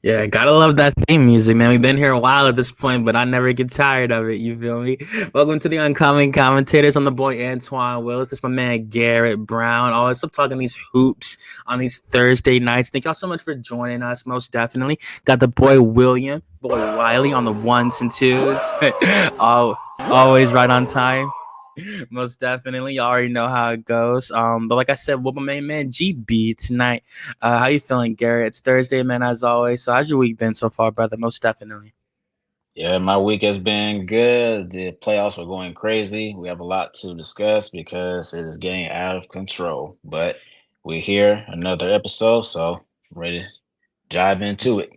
Yeah, gotta love that theme music, man. We've been here a while at this point, but I never get tired of it. You feel me? Welcome to the Uncommon Commentators. I'm the boy Antoine Willis. This is my man Garrett Brown. Always up talking these hoops on these Thursday nights. Thank y'all so much for joining us. Most definitely got the boy William, boy Wiley on the ones and twos. Always right on time. Most definitely. You already know how it goes. But like I said, with my main man GB tonight. How you feeling, Garrett? It's Thursday, man, as always. So how's your week been so far, brother? Most definitely. Yeah, my week has been good. The playoffs are going crazy. We have a lot to discuss because it is getting out of control. But we're here, another episode, so ready to dive into it.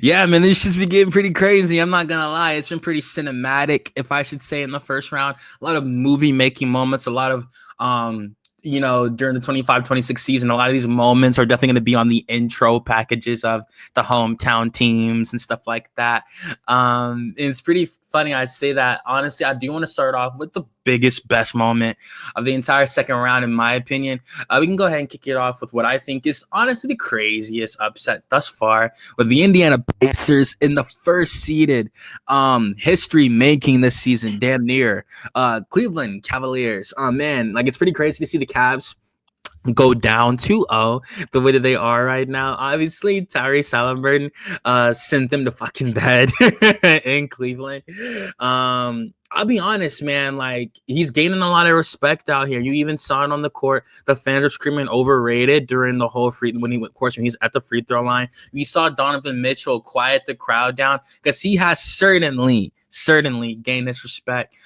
Yeah, man, this shit's been getting pretty crazy. I'm not gonna lie. It's been pretty cinematic, if I should say, in the first round. A lot of movie making moments, a lot of during the 25-26 season, a lot of these moments are definitely going to be on the intro packages of the hometown teams and stuff like that. It's pretty funny. I'd say that honestly, I do want to start off with the biggest, best moment of the entire second round, in my opinion. We can go ahead and kick it off with what I think is honestly the craziest upset thus far, with the Indiana Pacers in the first seeded history making this season, damn near Cleveland Cavaliers. Oh man, like it's pretty crazy to see the Cavs go down 2-0 the way that they are right now. Obviously, Tyrese Halliburton sent them to fucking bed in Cleveland. I'll be honest, man. Like he's gaining a lot of respect out here. You even saw it on the court. The fans are screaming overrated during the whole of course, when he's at the free throw line. We saw Donovan Mitchell quiet the crowd down because he has certainly gained this respect.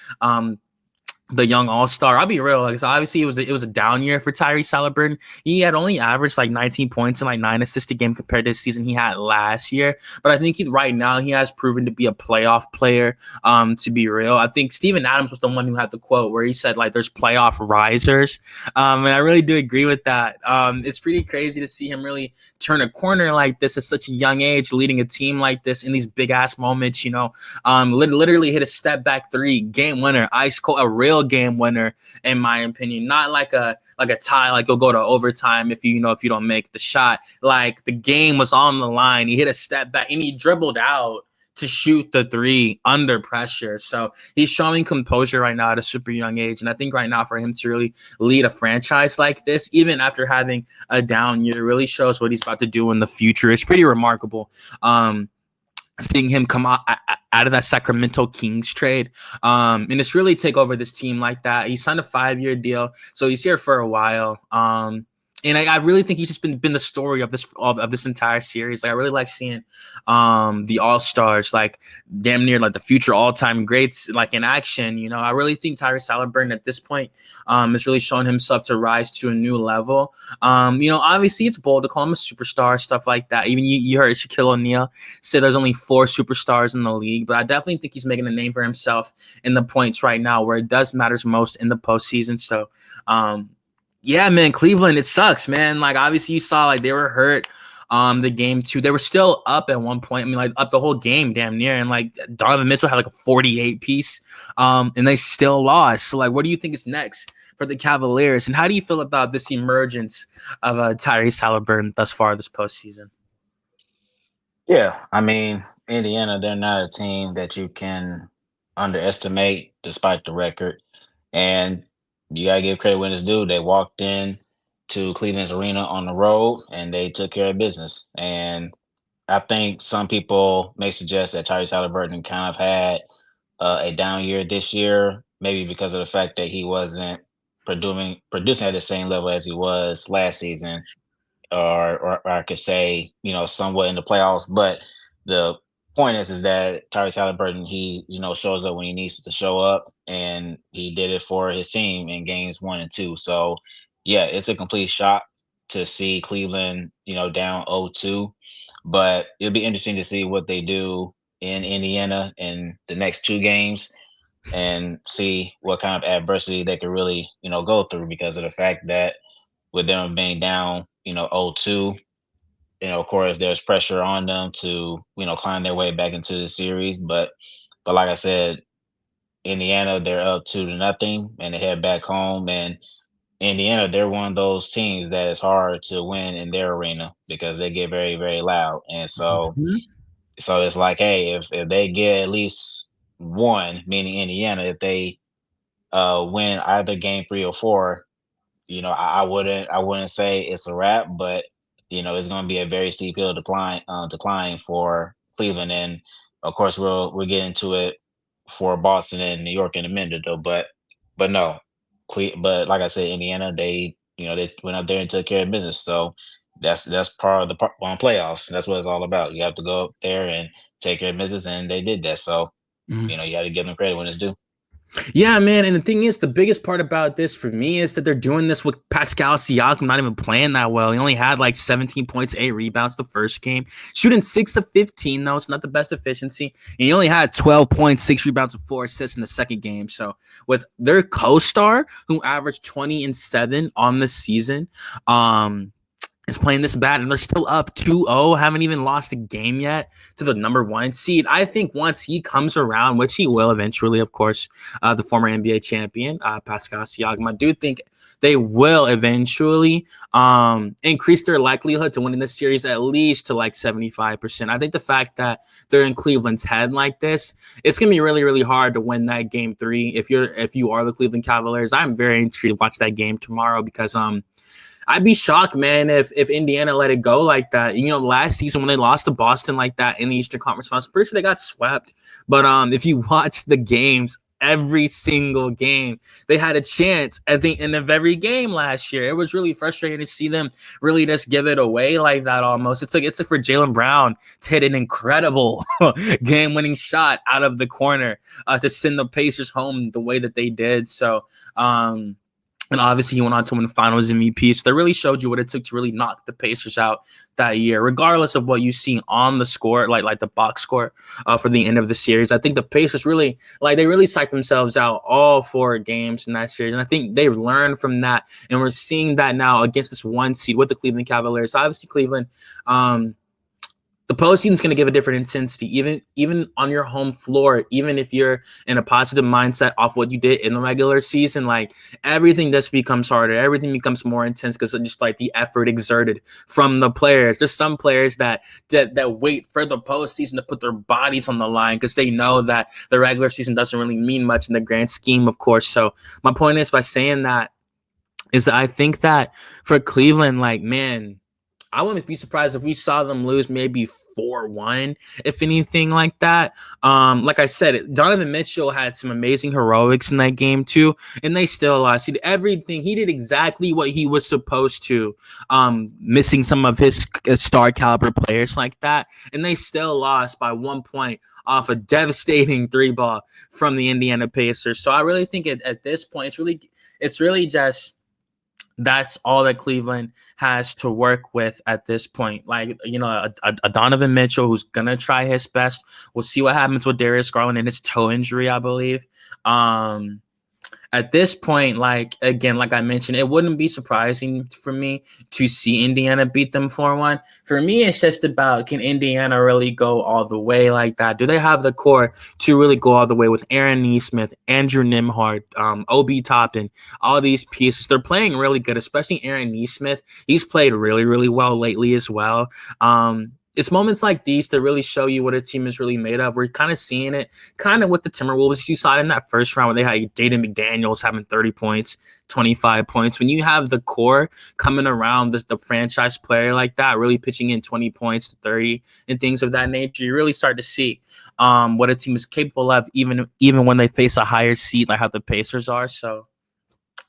The young all-star. I'll be real. Like, so obviously it was a down year for Tyrese Halliburton. He had only averaged like 19 points and like 9 assists a game compared to the season he had last year. But I think right now he has proven to be a playoff player. To be real, I think Steven Adams was the one who had the quote where he said like there's playoff risers. And I really do agree with that. It's pretty crazy to see him really turn a corner like this at such a young age, leading a team like this in these big ass moments. Literally hit a step back three, game winner, ice cold, a real game winner, in my opinion. Not like a tie, like you'll go to overtime if you don't make the shot. Like the game was on the line. He hit a step back and he dribbled out to shoot the three under pressure. So he's showing composure right now at a super young age. And I think right now for him to really lead a franchise like this, even after having a down year, really shows what he's about to do in the future. It's pretty remarkable. Seeing him come out of that Sacramento Kings trade, and it's really take over this team like that. He signed a 5-year deal, so he's here for a while. And I really think he's just been the story of this entire series. Like I really like seeing the All Stars, like damn near like the future all time greats, like in action. I really think Tyrese Halliburton at this point has really shown himself to rise to a new level. Obviously it's bold to call him a superstar, stuff like that. Even you heard Shaquille O'Neal say there's only 4 superstars in the league, but I definitely think he's making a name for himself in the points right now, where it does matters most in the postseason. So. Yeah, man, Cleveland, it sucks, man. Like, obviously, you saw, like, they were hurt the game, too. They were still up at one point. I mean, like, up the whole game, damn near. And, like, Donovan Mitchell had, like, a 48 piece, and they still lost. So, like, what do you think is next for the Cavaliers? And how do you feel about this emergence of Tyrese Halliburton thus far this postseason? Yeah, I mean, Indiana, they're not a team that you can underestimate despite the record. And you gotta give credit when it's due. They walked in to Cleveland's arena on the road and they took care of business. And I think some people may suggest that Tyrese Halliburton kind of had a down year this year, maybe because of the fact that he wasn't producing at the same level as he was last season, or I could say, somewhat in the playoffs. But the point is that Tyrese Halliburton, he, shows up when he needs to show up, and he did it for his team in games 1 and 2. So, yeah, it's a complete shock to see Cleveland, down 0-2. But it'll be interesting to see what they do in Indiana in the next 2 games and see what kind of adversity they can really, go through, because of the fact that with them being down, 0-2, of course, there's pressure on them to, climb their way back into the series. But like I said, Indiana, they're up 2-0, and they head back home. And Indiana, they're one of those teams that is hard to win in their arena because they get very, very loud. And Mhm. so it's like, hey, if they get at least one, meaning Indiana, if they win either game 3 or 4, I wouldn't say it's a wrap, but it's going to be a very steep hill decline for Cleveland, and of course we'll get into it for Boston and New York in a minute, though. But no, but like I said, Indiana, they went up there and took care of business. So that's part of the on playoffs. That's what it's all about. You have to go up there and take care of business, and they did that. So Mhm. you got to give them credit when it's due. Yeah, man. And the thing is, the biggest part about this for me is that they're doing this with Pascal Siakam not even playing that well. He only had like 17 points, 8 rebounds the first game, shooting 6 of 15, though. It's not the best efficiency. And he only had 12 points, 6 rebounds, and 4 assists in the second game. So with their co-star, who averaged 20 and 7 on the season, is playing this bad, and they're still up 2-0, haven't even lost a game yet to the number 1 seed. I think once he comes around, which he will eventually, of course, the former NBA champion, Pascal Siakam, I do think they will eventually increase their likelihood to winning this series at least to like 75%. I think the fact that they're in Cleveland's head like this, it's going to be really, really hard to win that game 3 if you are the Cleveland Cavaliers. I'm very intrigued to watch that game tomorrow because I'd be shocked, man, if Indiana let it go like that. Last season when they lost to Boston like that in the Eastern Conference Finals, I'm pretty sure they got swept. But if you watch the games, every single game, they had a chance at the end of every game last year. It was really frustrating to see them really just give it away like that almost. It's like for Jaylen Brown to hit an incredible game-winning shot out of the corner to send the Pacers home the way that they did. So, and obviously, he went on to win the Finals MVP. So they really showed you what it took to really knock the Pacers out that year, regardless of what you see on the score, like the box score for the end of the series. I think the Pacers really psyched themselves out all 4 games in that series, and I think they've learned from that. And we're seeing that now against this 1 seed with the Cleveland Cavaliers. Obviously, Cleveland. The postseason is going to give a different intensity, even on your home floor, even if you're in a positive mindset off what you did in the regular season. Like, everything just becomes harder. Everything becomes more intense because of just like the effort exerted from the players. There's some players that wait for the postseason to put their bodies on the line because they know that the regular season doesn't really mean much in the grand scheme, of course. So my point is, by saying that, is that I think that for Cleveland, like, man, I wouldn't be surprised if we saw them lose maybe 4-1, if anything like that. Like I said, Donovan Mitchell had some amazing heroics in that game too, and they still lost. He did everything. He did exactly what he was supposed to, missing some of his star caliber players like that, and they still lost by 1 point off a devastating 3-ball from the Indiana Pacers. So I really think at this point, it's really just that's all that Cleveland has to work with at this point. Like, a Donovan Mitchell who's going to try his best. We'll see what happens with Darius Garland and his toe injury, I believe. At this point, like, again, like I mentioned, it wouldn't be surprising for me to see Indiana beat them 4-1. For me, it's just about, can Indiana really go all the way like that? Do they have the core to really go all the way with Aaron Nesmith, Andrew Nembhard, Obi Toppin, all these pieces? They're playing really good, especially Aaron Nesmith. He's played really, really well lately as well. It's moments like these that really show you what a team is really made of. We're kind of seeing it kind of with the Timberwolves. You saw it in that first round where they had Jaden McDaniels having 30 points, 25 points. When you have the core coming around the franchise player like that, really pitching in 20 points to 30 and things of that nature, you really start to see what a team is capable of, even when they face a higher seed like how the Pacers are. So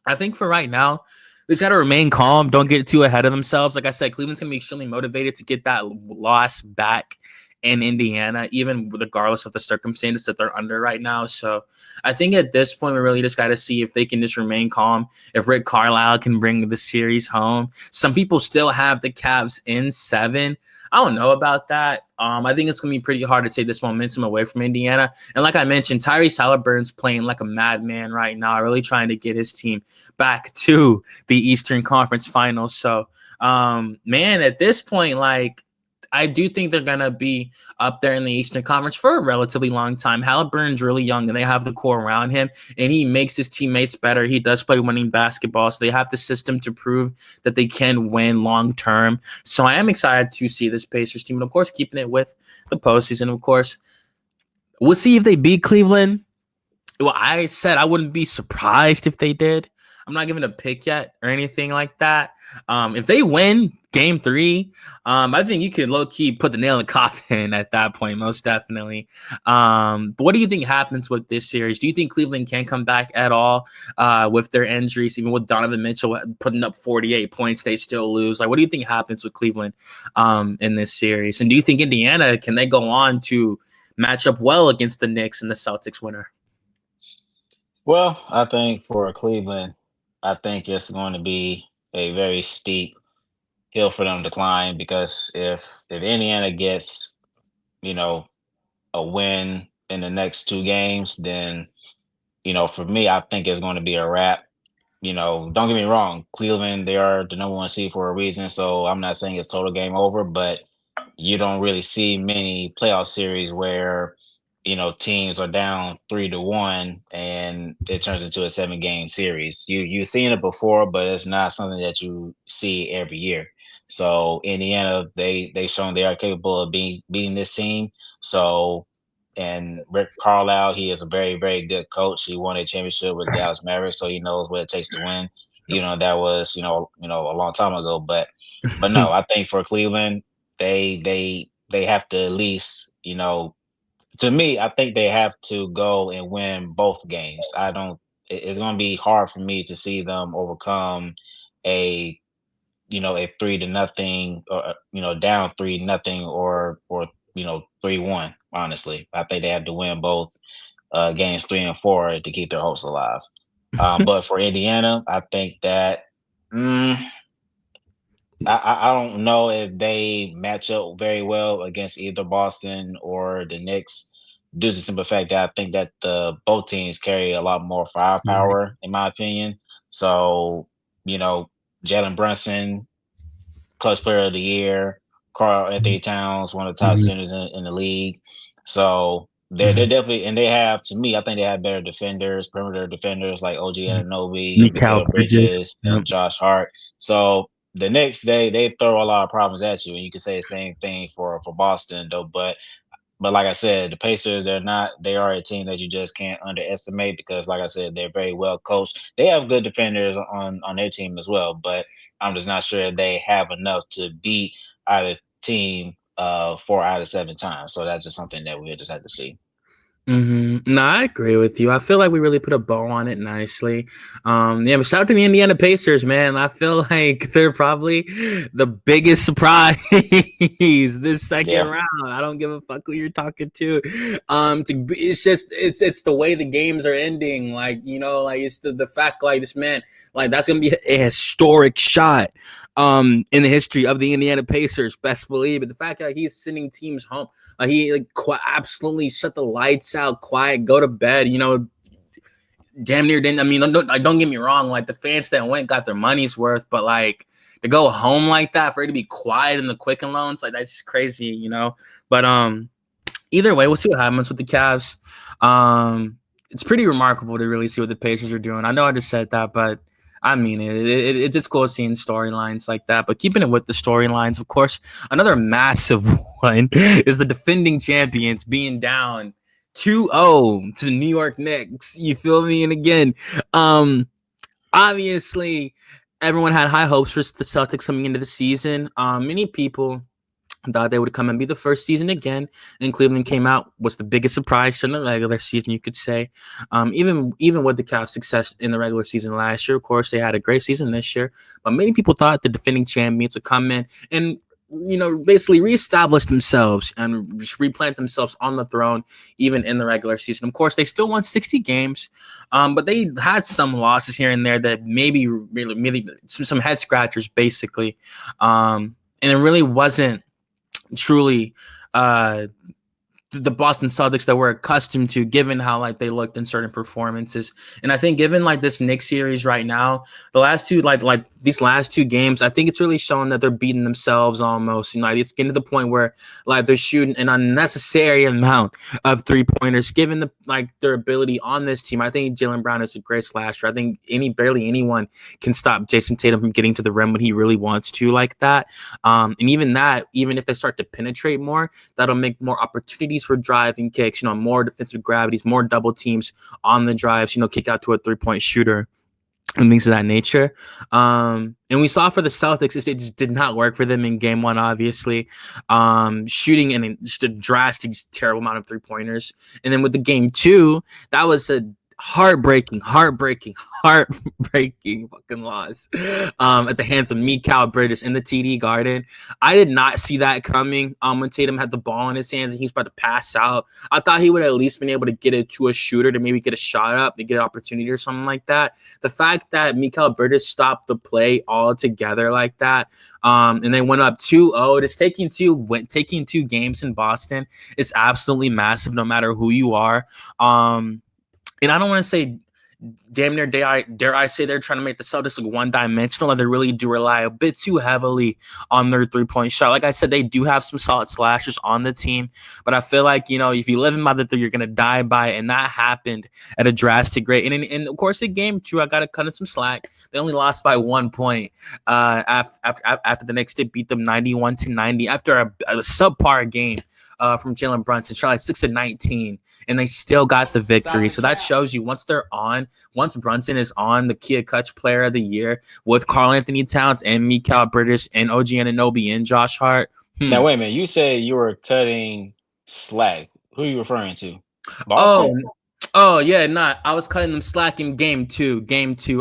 I think for right now, they just got to remain calm. Don't get too ahead of themselves. Like I said, Cleveland's going to be extremely motivated to get that loss back in Indiana, even regardless of the circumstances that they're under right now. So I think at this point, we really just got to see if they can just remain calm, if Rick Carlisle can bring the series home. Some people still have the Cavs in 7. I don't know about that. I think it's going to be pretty hard to take this momentum away from Indiana. And like I mentioned, Tyrese Halliburton's playing like a madman right now, really trying to get his team back to the Eastern Conference Finals. So, man, at this point, like, I do think they're gonna be up there in the Eastern Conference for a relatively long time. Halliburton's really young, and they have the core around him, and he makes his teammates better. He does play winning basketball, so they have the system to prove that they can win long term. So I am excited to see this Pacers team, and of course, keeping it with the postseason. Of course, we'll see if they beat Cleveland. Well, I said I wouldn't be surprised if they did. I'm not giving a pick yet or anything like that. If they win game 3, I think you could low key put the nail in the coffin at that point, most definitely. But what do you think happens with this series? Do you think Cleveland can come back at all with their injuries? Even with Donovan Mitchell putting up 48 points, they still lose. Like, what do you think happens with Cleveland in this series? And do you think Indiana, can they go on to match up well against the Knicks and the Celtics winner? Well, I think for Cleveland, I think it's going to be a very steep hill for them to climb because if Indiana gets, you know, a win in the next 2 games, then for me, I think it's going to be a wrap. Don't get me wrong, Cleveland, they are the number 1 seed for a reason, so I'm not saying it's total game over, but you don't really see many playoff series where teams are down 3-1 and it turns into a 7-game series. You've seen it before, but it's not something that you see every year. So Indiana, they've shown they are capable of beating this team. So, and Rick Carlisle, he is a very, very good coach. He won a championship with Dallas Mavericks, so he knows what it takes to win. That was a long time ago. But no, I think for Cleveland, they have to at least to me, I think they have to go and win both games. It's going to be hard for me to see them overcome a 3-0 or down 3-0 or 3-1. Honestly, I think they have to win both games 3 and 4 to keep their hopes alive. But for Indiana, I think that I don't know if they match up very well against either Boston or the Knicks due to the simple fact that I think that both teams carry a lot more firepower, in my opinion. So, Jalen Brunson, clutch player of the year, Carl Anthony Towns, one of the top centers in the league. So they're definitely, and they have, to me, I think they have better defenders, perimeter defenders like OG Anunoby and Mikal Bridges and Josh Hart. So the Knicks, they throw a lot of problems at you, and you can say the same thing for Boston though. But like I said, the Pacers, they are a team that you just can't underestimate because, like I said, they're very well coached. They have good defenders on their team as well, but I'm just not sure they have enough to beat either team 4 out of 7 times. So that's just something that we'll just have to see. No, I agree with you. I feel like we really put a bow on it nicely. But shout out to the Indiana Pacers, man. I feel like they're probably the biggest surprise this second round. I don't give a fuck who you're talking to. It's just it's the way the games are ending. Like, it's the fact, like, this man, like, that's gonna be a historic shot in the history of the Indiana Pacers, best believe it. The fact that he's sending teams home, he absolutely shut the lights out, quiet, go to bed, damn near didn't. I mean, don't get me wrong, like, the fans that went got their money's worth, but like, to go home like that, for it to be quiet in the Quicken Loans, like, that's just crazy, But either way, we'll see what happens with the Cavs. It's pretty remarkable to really see what the Pacers are doing. I know I just said that, but I mean, it's just cool seeing storylines like that. But keeping it with the storylines, of course, another massive one is the defending champions being down 2-0 to the New York Knicks. You feel me? And again, obviously, everyone had high hopes for the Celtics coming into the season. Many people thought they would come and be the first season again, and Cleveland came out, was the biggest surprise in the regular season, you could say. Even with the Cavs' success in the regular season last year, of course, they had a great season this year, but many people thought the defending champions would come in and basically reestablish themselves and just replant themselves on the throne, even in the regular season. Of course, they still won 60 games, but they had some losses here and there that maybe really some head scratchers, basically. And it really wasn't truly the Boston Celtics that we're accustomed to, given how like they looked in certain performances. And I think given like this Knicks series right now, the last two like these last two games, I think it's really showing that they're beating themselves almost. Like it's getting to the point where like they're shooting an unnecessary amount of 3-pointers, given the like their ability on this team. I think Jaylen Brown is a great slasher. I think barely anyone can stop Jason Tatum from getting to the rim when he really wants to like that. And even that, even if they start to penetrate more, that'll make more opportunities for driving kicks, more defensive gravities, more double teams on the drives, kick out to a 3-point shooter and things of that nature. And we saw for the Celtics, it just did not work for them in game one, obviously. Shooting in just a drastic, terrible amount of 3-pointers. And then with the game two, that was a heartbreaking fucking loss at the hands of Mikal Bridges in the TD Garden. I did not see that coming. When Tatum had the ball in his hands and he was about to pass out, I thought he would at least been able to get it to a shooter to maybe get a shot up, to get an opportunity or something like that. The fact that Mikal Bridges stopped the play altogether like that, and they went up 2-0. Just taking two games in Boston is absolutely massive, no matter who you are. And I don't want to say damn near dare I say they're trying to make the Celtics look one-dimensional, and they really do rely a bit too heavily on their 3-point shot. Like I said, they do have some solid slashers on the team, but I feel like, if you live in by the three, you're going to die by it, and that happened at a drastic rate. And of course, in game two, I got to cut in some slack. They only lost by 1 point after the Knicks did beat them 91-90 after a subpar game from Jalen Brunson. Charlotte 6-19, and they still got the victory. So that shows you once Brunson is on, the Kia Kutch Player of the Year with Karl Anthony Towns and Mikal Bridges and OG Anunoby and Josh Hart. Now wait a minute. You say you were cutting slack. Who are you referring to? Oh, Boston? yeah, I was cutting them slack in game two.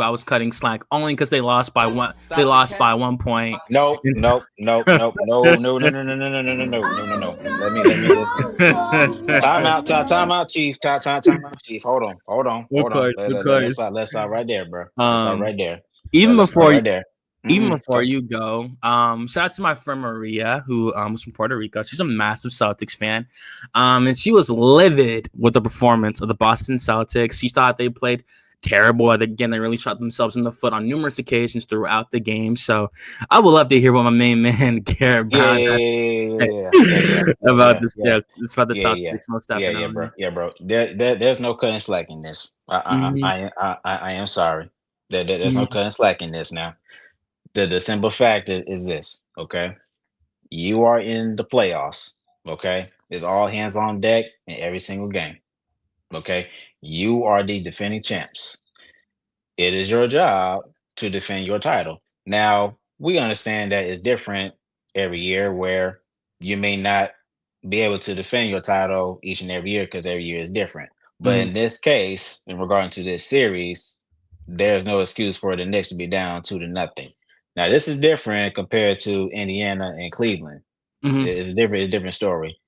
I was cutting slack only because they lost by one. They lost by 1 point. Nope. No. Let me listen. Time out, Chief. Time out, Chief. Hold on. Of course. Let's stop right there, bro. Let's stop right there. Even Let's before right there. Even before you go, shout out to my friend Maria, who was from Puerto Rico. She's a massive Celtics fan. And she was livid with the performance of the Boston Celtics. She thought they played terrible. Again, they really shot themselves in the foot on numerous occasions throughout the game. So I would love to hear what my main man Garrett Brown about this. Yeah, it's about the Celtics most definitely. Bro. There's no cutting slack in this. I am sorry. There's no cutting slack in this now. The simple fact is this, okay? You are in the playoffs, okay? It's all hands on deck in every single game, okay? You are the defending champs. It is your job to defend your title. Now, we understand that it's different every year where you may not be able to defend your title each and every year because every year is different. But in this case, in regard to this series, there's no excuse for the Knicks to be down 2-0. Now, this is different compared to Indiana and Cleveland. It's a different story.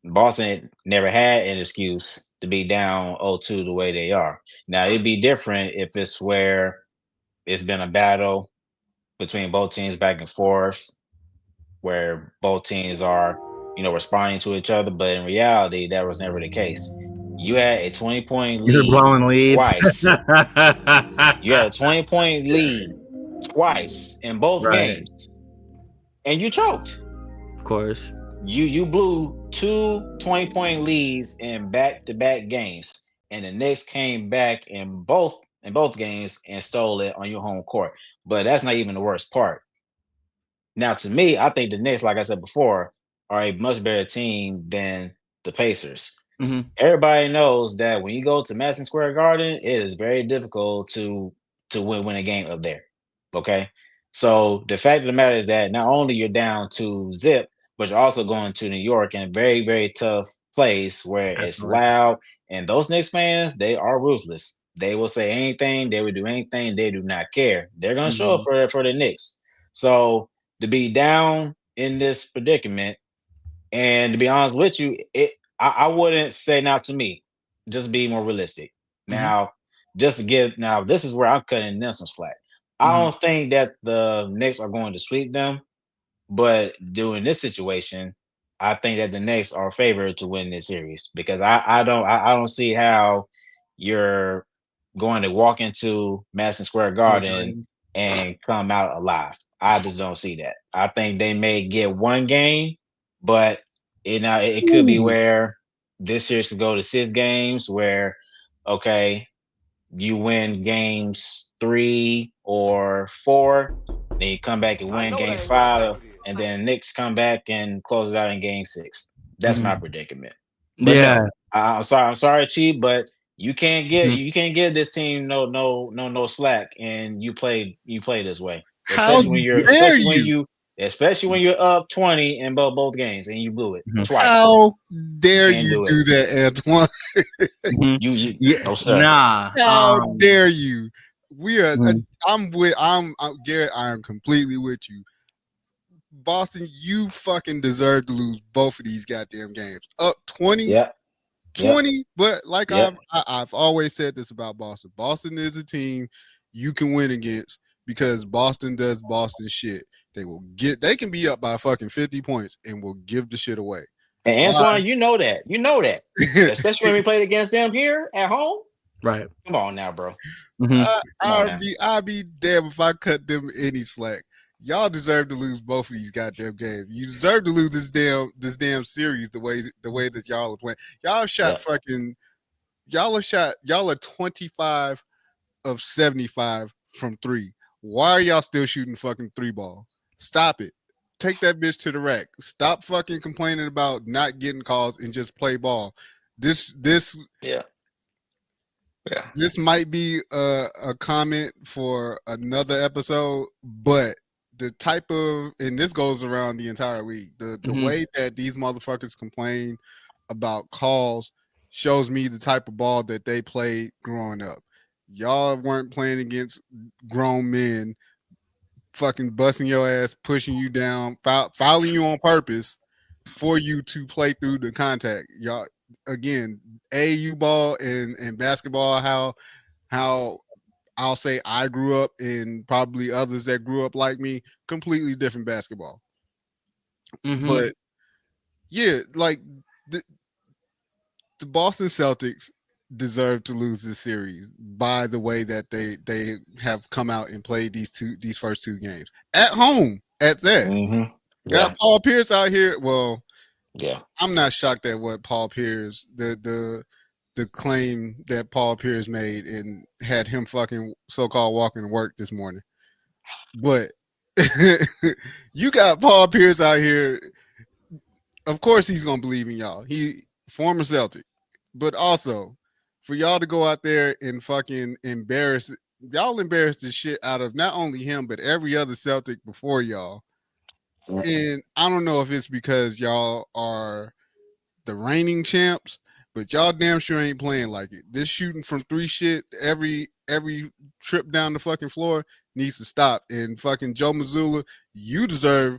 Boston never had an excuse to be down 0-2 the way they are. Now, it'd be different if it's where it's been a battle between both teams back and forth, where both teams are, responding to each other. But in reality, that was never the case. You had a 20-point lead. You're blowing leads twice. You had a 20-point lead twice in both games, and you choked. Of course. You blew 2 20-point leads in back-to-back games, and the Knicks came back in both games and stole it on your home court. But that's not even the worst part. Now, to me, I think the Knicks, like I said before, are a much better team than the Pacers. Everybody knows that when you go to Madison Square Garden, it is very difficult to win a game up there. Okay, so the fact of the matter is that not only you're down to zip, but you're also going to New York in a very, very tough place where it's loud. And those Knicks fans, they are ruthless. They will say anything. They will do anything. They do not care. They're going to show up for the Knicks. So to be down in this predicament, and to be honest with you, I wouldn't say, now to me, just be more realistic. Now, this is where I'm cutting them some slack. I don't think that the Knicks are going to sweep them, but during this situation, I think that the Knicks are favored to win this series because I don't see how you're going to walk into Madison Square Garden and come out alive. I just don't see that. I think they may get one game, but it could be Ooh. where this series could go to 6 games where okay, you win games 3 or 4, then you come back and I win know game that ain't what I think 5, it is. and then Knicks come back and close it out in game 6. That's my Mhm. predicament. But Yeah. no, I'm sorry, Chief, but Mhm. you can't give this team no slack, and you play this way, How dare you? especially when you're up 20 in both games and you blew it Mhm. twice. How You dare can't you do it. do that, Antoine? Mhm. You Yeah. no sir. Nah. How dare you? We are. Mhm. I'm Garrett. I am completely with you. Boston, you fucking deserve to lose both of these goddamn games. Up 20, Yep. Yep. 20. But like Yep. I've always said this about Boston. Boston is a team you can win against because Boston does Boston shit. They can be up by fucking 50 points and will give the shit away. And Why? Antoine, you know that. You know that. Especially when we played against them here at home. Right. Come on now, bro. Mhm. Come on now. I'd be damn if I cut them any slack. Y'all deserve to lose both of these goddamn games. You deserve to lose this damn series the way that y'all are playing. Yep. Y'all are 25 of 75 from 3. Why are y'all still shooting fucking 3 ball? Stop it. Take that bitch to the rack. Stop fucking complaining about not getting calls and just play ball. This Yeah. Yeah. this might be a comment for another episode, but the type of, and this goes around the entire league, the Mhm. way that these motherfuckers complain about calls shows me the type of ball that they played growing up. Y'all weren't playing against grown men fucking busting your ass, pushing you down, fouling you on purpose for you to play through the contact. Y'all, again, AU ball and basketball, how I'll say I grew up and probably others that grew up like me, completely different basketball. Mhm. But yeah, like the, the Boston Celtics deserve to lose this series by the way that they have come out and played these first 2 games at home at that. Mm-hmm. Yeah. Got Paul Pierce out here. Well, Yeah. I'm not shocked at what Paul Pierce the claim that Paul Pierce made and had him fucking so-called walking to work this morning. But you got Paul Pierce out here. Of course he's gonna believe in y'all. He former Celtic. But also for y'all to go out there and fucking y'all embarrass the shit out of not only him but every other Celtic before y'all. And I don't know if it's because y'all are the reigning champs, but y'all damn sure ain't playing like it. This shooting from 3 shit every trip down the fucking floor needs to stop. And fucking Joe Mazzulla, you deserve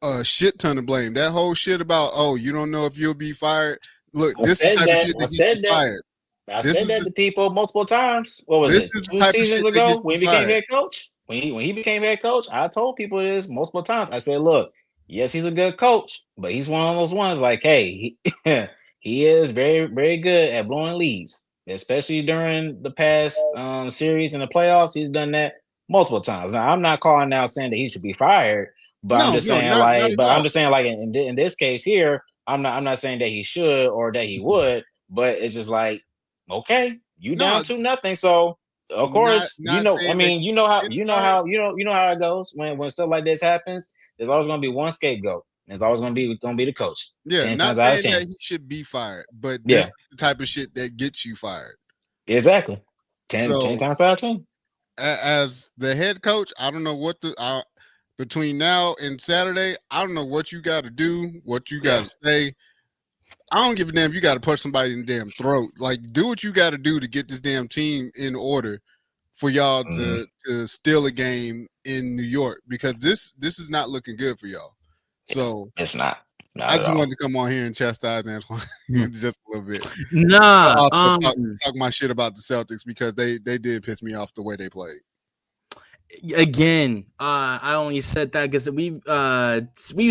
a shit ton of blame. That whole shit about you don't know if you'll be fired. Look, I this is the said type of that. shit I that gets you said that. fired. I This said is that the to people multiple times. What was this it? is the Two type of seasons shit that ago gets you when he became fired. head coach? When he became head coach, I told people this multiple times. I said, look, yes, he's a good coach, but he's one of those ones like, hey, he, he is very, very good at blowing leads, especially during the past series in the playoffs. He's done that multiple times. Now, I'm not calling out saying that he should be fired, but I'm No, just no, saying not like, at but I'm all. just saying like in this case here, I'm not saying that he should or that he would, but it's just like okay, you No, down 2-0. So of course, not I saying that mean, he get fired. you know how it goes when stuff like this happens. There's always gonna be one scapegoat. There's always gonna be the coach. Yeah, 10 not times out of saying that 10. he should be fired, but this Yeah, is the type of shit that gets you fired. exactly. 10 So times out of 10. as the head coach, I don't know what between now and Saturday, I don't know what you got to do, what you got Yeah. to say. I don't give a damn if you got to punch somebody in the damn throat. Like, do what you got to do to get this damn team in order for y'all Mhm. to steal a game in New York because this is not looking good for y'all. Yeah. So It's not I at just wanted all. to come on here and chastise Antoine Mhm. just a little bit. But Nah. also talk my shit about the Celtics because they did piss me off the way they played. Again, I only said that because we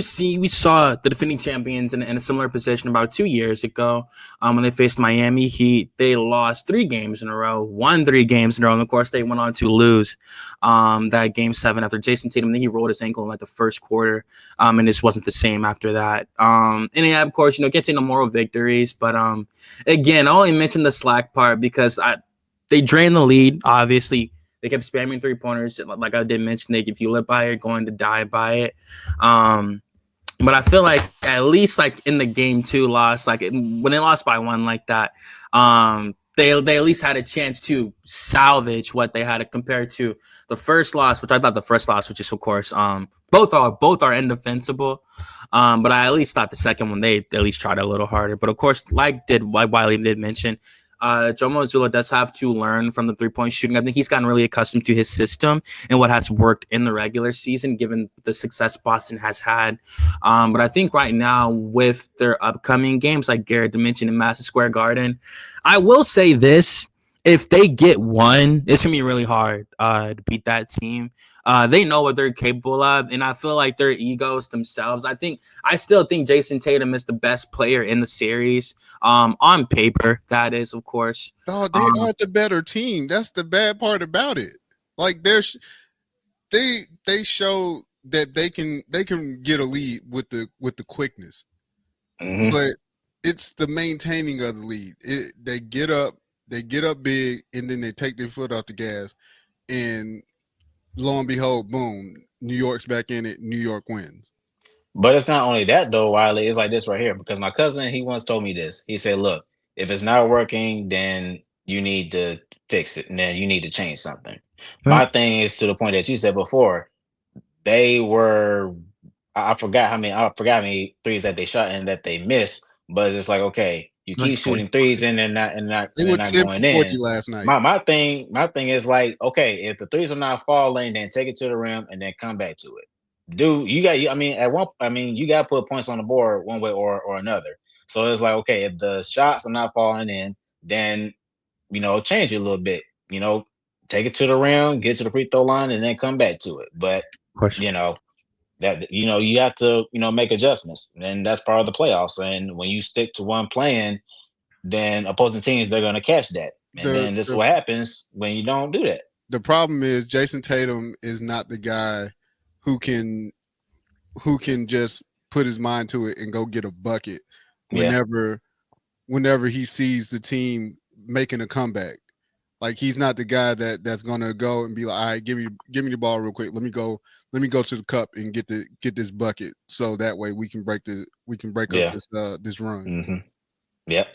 saw the defending champions in a similar position about 2 years ago. When they faced Miami Heat, they lost 3 games in a row, won 3 games in a row, and of course they went on to lose that game 7 after Jason Tatum. I think he rolled his ankle in like the first quarter, and this wasn't the same after that. And yeah, of course, getting the moral victories, but again, I only mentioned the slack part because they drained the lead, obviously. They kept spamming 3-pointers. Like I did mention, if you live by it, you're going to die by it. But I feel like at least like in the game 2 loss, like when they lost by 1 like that, they at least had a chance to salvage what they had to compare to the first loss, which I thought the first loss, which is of course both are indefensible. But I at least thought the second one they at least tried a little harder. But of course, like Wiley did mention, Joe Mazzulla does have to learn from the 3-point shooting. I think he's gotten really accustomed to his system and what has worked in the regular season, given the success Boston has had. But I think right now with their upcoming games, like Garrett mentioned in Madison Square Garden, I will say this. If they get one, it's going to be really hard to beat that team. They know what they're capable of, and I feel like their egos themselves. I still think Jason Tatum is the best player in the series. On paper, that is, of course. Oh, they are the better team. That's the bad part about it. Like they show that they can get a lead with the quickness, but it's the maintaining of the lead. They get up big, and then they take their foot off the gas, and lo and behold, boom, New York's back in it. New York wins. But it's not only that though, Wiley. It's like this right here, because my cousin, he once told me this. He said, "Look, if it's not working, then you need to fix it, and then you need to change something." My thing is to the point that you said before. They were, I forgot how many threes that they shot and that they missed. But it's like, okay, you keep shooting threes and they're not They were not 10 going for 40 in. last night. My thing is like, okay, if the threes are not falling, then take it to the rim and then come back to it. Dude, you got, you got to put points on the board one way or another. So it's like, okay, if the shots are not falling in, then change it a little bit. Take it to the rim, get to the free throw line, and then come back to it. But that you have to make adjustments, and that's part of the playoffs. And when you stick to one plan, then opposing teams, they're going to catch that, and then this is what happens when you don't do that. The problem is Jason Tatum is not the guy who can just put his mind to it and go get a bucket whenever he sees the team making a comeback. Like, he's not the guy that's gonna go and be like, all right, give me the ball real quick. Let me go to the cup and get this bucket, so that way we can break up this run. Mm-hmm. Yep.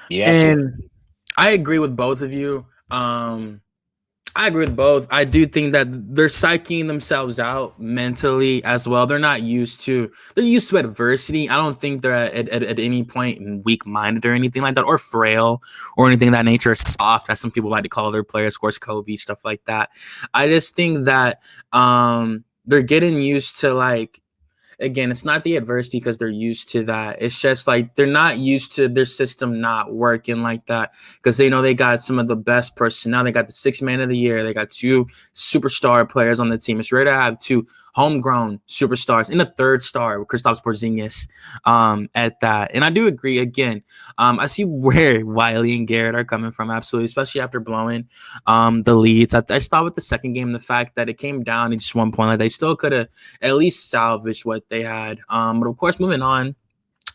Yeah. And I agree with both of you. I agree with both. I do think that they're psyching themselves out mentally as well. They're used to adversity. I don't think they're at any point weak-minded or anything like that, or frail or anything of that nature, soft, as some people like to call their players, of course, Kobe, stuff like that. I just think that they're getting used to, like, again, it's not the adversity because they're used to that. It's just like they're not used to their system not working like that, because they know they got some of the best personnel. They got the 6th man of the year. They got 2 superstar players on the team. It's rare to have 2 homegrown superstars and a 3rd star with Kristaps Porzingis at that. And I do agree. Again, I see where Wiley and Garrett are coming from, absolutely, especially after blowing the leads. I thought with the second game, the fact that it came down to just 1 point, like they still could have at least salvaged what they had. But of course, moving on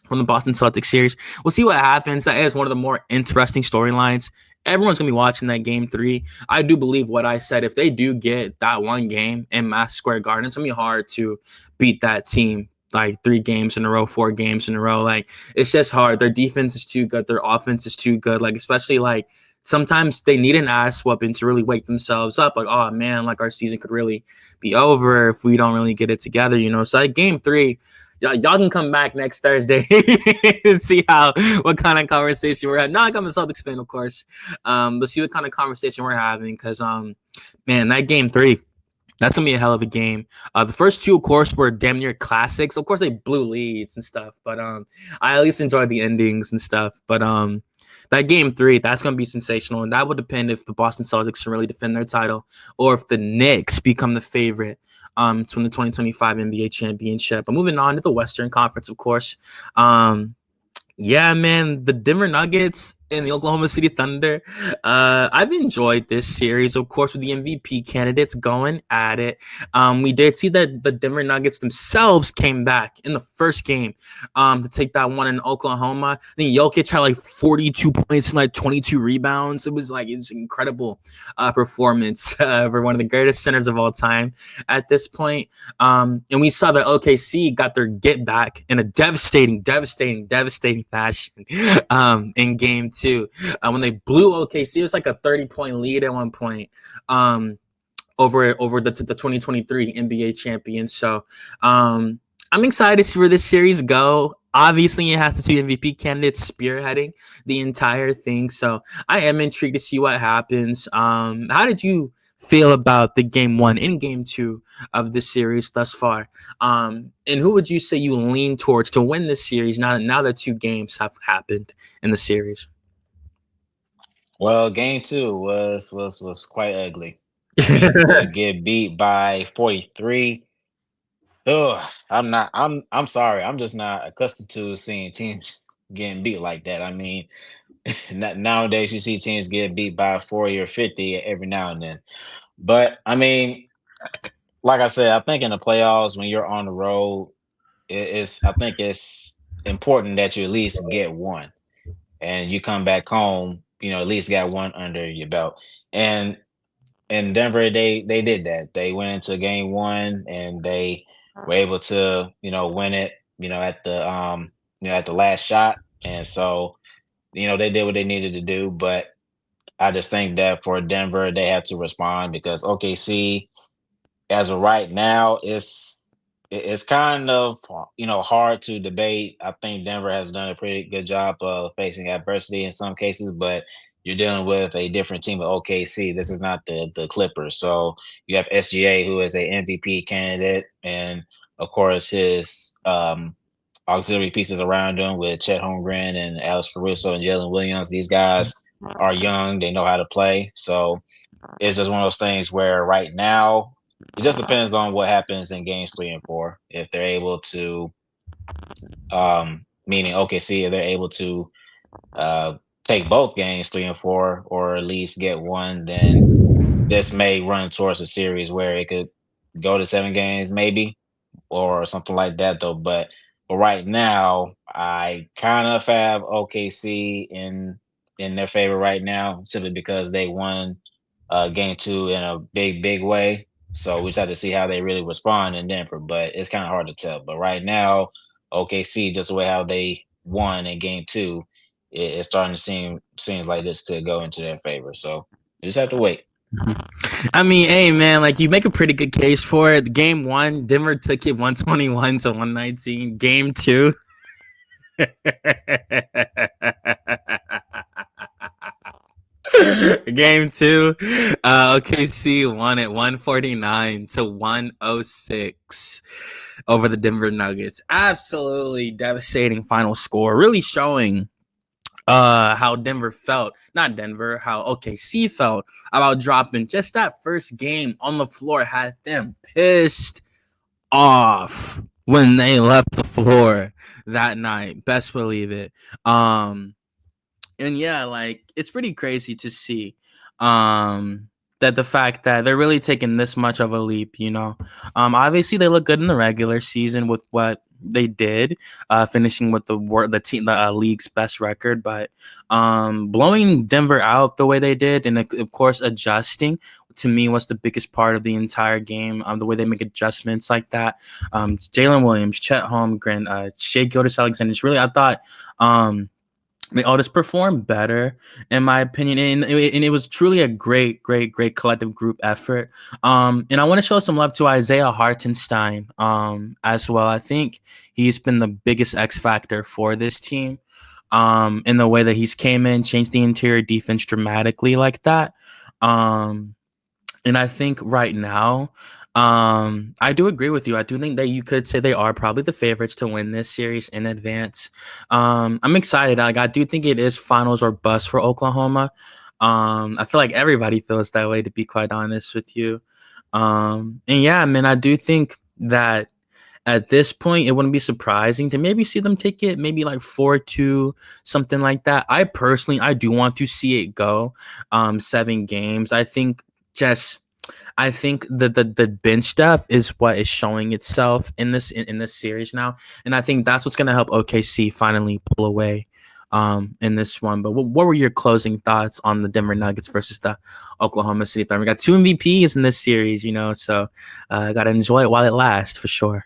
from the Boston Celtics series, we'll see what happens. That is one of the more interesting storylines. Everyone's going to be watching that game 3. I do believe what I said. If they do get that one game in Madison Square Garden, it's going to be hard to beat that team like 3 games in a row, 4 games in a row. Like, it's just hard. Their defense is too good. Their offense is too good. Like, especially like sometimes they need an ass whooping to really wake themselves up. Like, oh man, like our season could really be over if we don't really get it together, So like game 3, y'all can come back next Thursday and see what kind of conversation we're having. Not I'm a Celtics fan, of course, but see what kind of conversation we're having, because man, that game 3, that's gonna be a hell of a game. The first 2, of course, were damn near classics. Of course, they blew leads and stuff, but I at least enjoyed the endings and stuff. But that game 3, that's going to be sensational. And that would depend if the Boston Celtics can really defend their title or if the Knicks become the favorite to win the 2025 NBA championship. But moving on to the Western Conference, of course. Yeah, man, the Denver Nuggets and the Oklahoma City Thunder. I've enjoyed this series, of course, with the MVP candidates going at it. We did see that the Denver Nuggets themselves came back in the first game to take that one in Oklahoma. I think Jokic had like 42 points and like 22 rebounds. It's an incredible performance for one of the greatest centers of all time at this point. And we saw that OKC got their get back in a devastating fashion in game 2 when they blew OKC. It was like a 30-point lead at one point over the 2023 NBA champions. So I'm excited to see where this series go. Obviously, it has to see MVP candidates spearheading the entire thing. So I am intrigued to see what happens. How did you feel about the game 1 and game 2 of the series thus far? And who would you say you lean towards to win this series now that 2 games have happened in the series? Well, game 2 was quite ugly. I mean, to get beat by 43. I'm sorry. I'm just not accustomed to seeing teams getting beat like that. I mean, nowadays you see teams get beat by 40 or 50 every now and then. But I mean, like I said, I think in the playoffs when you're on the road, I think it's important that you at least get one, and you come back home, at least got one under your belt. And in Denver, they did that. They went into game 1 and they were able to win it at the last shot. And so they did what they needed to do. But I just think that for Denver, they had to respond because OKC, as of right now, it's kind of hard to debate. I think Denver has done a pretty good job of facing adversity in some cases, but you're dealing with a different team of OKC. This is not the Clippers. So you have SGA, who is a MVP candidate, and of course his auxiliary pieces around him with Chet Holmgren and Alex Caruso and Jalen Williams. These guys are young; they know how to play. So it's just one of those things where right now it just depends on what happens in games 3 and 4. If they're able to, meaning OKC, if they're able to take both games 3 and 4, or at least get one, then this may run towards a series where it could go to 7 games, maybe, or something like that. Though, but right now, I kind of have OKC in their favor right now, simply because they won game 2 in a big way. So we just have to see how they really respond in Denver, but it's kind of hard to tell. But right now, OKC, just the way how they won in game 2, it's starting to seems like this could go into their favor. So you just have to wait. I mean, hey man, like you make a pretty good case for it. Game 1, Denver took it 121 to 119. Game 2. Game 2, OKC won it 149 to 106 over the Denver Nuggets. Absolutely devastating final score, really showing how Denver felt, not Denver, how OKC felt about dropping just that first game on the floor. Had them pissed off when they left the floor that night. Best believe it. And yeah, like it's pretty crazy to see that the fact that they're really taking this much of a leap, obviously they look good in the regular season with what they did, finishing with the league's best record, but blowing Denver out the way they did, and of course adjusting, to me, was the biggest part of the entire game. The way they make adjustments like that. Jalen Williams, Chet Holmgren, Shai Gilgeous-Alexander. Really, I thought they all just performed better, in my opinion, and it was truly a great collective group effort. And I want to show some love to Isaiah Hartenstein as well. I think he's been the biggest X factor for this team in the way that he's came in, changed the interior defense dramatically like that. And I think right now, I do agree with you. I do think that you could say they are probably the favorites to win this series in advance. I'm excited. Like, I do think it is finals or bust for Oklahoma. I feel like everybody feels that way, to be quite honest with you. And yeah, man, I do think that at this point, it wouldn't be surprising to maybe see them take it maybe like 4-2, something like that. I do want to see it go 7 games. Just I think the bench depth is what is showing itself in this series now, and I think that's what's going to help OKC finally pull away in this one. But what were your closing thoughts on the Denver Nuggets versus the Oklahoma City Thunder? We got 2 MVPs in this series, so got to enjoy it while it lasts for sure.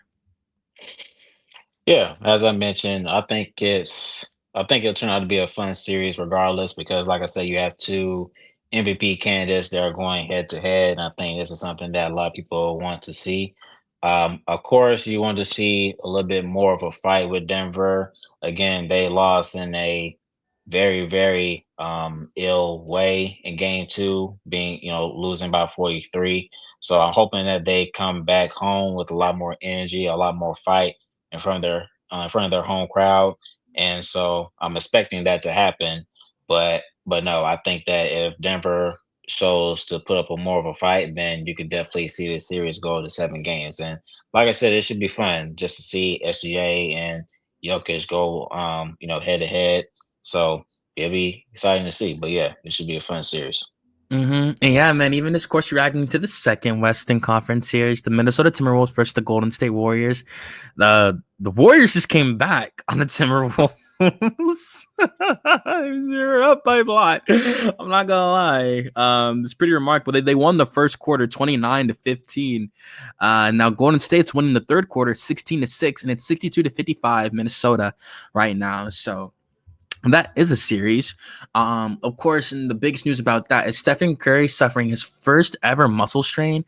Yeah, as I mentioned, I think it'll turn out to be a fun series regardless because like I said, you have two MVP candidates that are going head to head. And I think this is something that a lot of people want to see. Of course, you want to see a little bit more of a fight with Denver. Again, they lost in a very, very ill way in game 2, being, losing by 43. So I'm hoping that they come back home with a lot more energy, a lot more fight in front of their home crowd, and so I'm expecting that to happen. But no, I think that if Denver shows to put up a more of a fight, then you could definitely see the series go to 7 games. And like I said, it should be fun just to see SGA and Jokic go, head to head. So it'll be exciting to see. But yeah, it should be a fun series. And yeah, man, even this course reacting to the second Western Conference series, the Minnesota Timberwolves versus the Golden State Warriors. The Warriors just came back on the Timberwolves. They're up by a lot. I'm not gonna lie. It's pretty remarkable. They won the first quarter 29-15. Now Golden State's winning the third quarter 16-6, and it's 62-55 Minnesota right now. So that is a series. Of course, and the biggest news about that is Stephen Curry suffering his first ever muscle strain,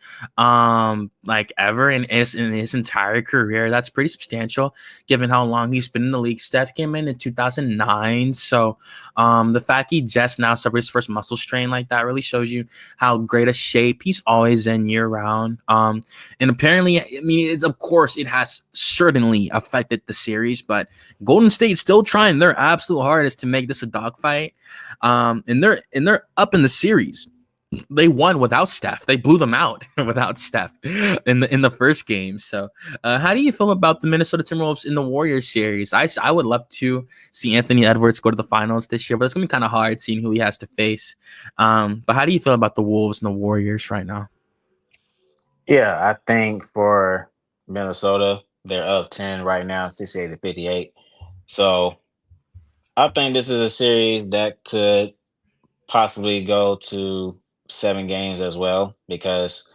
like ever in his entire career. That's pretty substantial, given how long he's been in the league. Steph came in 2009, so the fact he just now suffered his first muscle strain like that really shows you how great a shape he's always in year round. And apparently, I mean, it has certainly affected the series, but Golden State's still trying their absolute hardest to make this a dogfight. And they're up in the series. They won without Steph. They blew them out without Steph in the first game. So, how do you feel about the Minnesota Timberwolves in the Warriors series? I would love to see Anthony Edwards go to the finals this year, but it's gonna be kind of hard seeing who he has to face. But how do you feel about the Wolves and the Warriors right now? Yeah, I think for Minnesota, they're up 10 right now, 68-58. So I think this is a series that could possibly go to 7 games as well because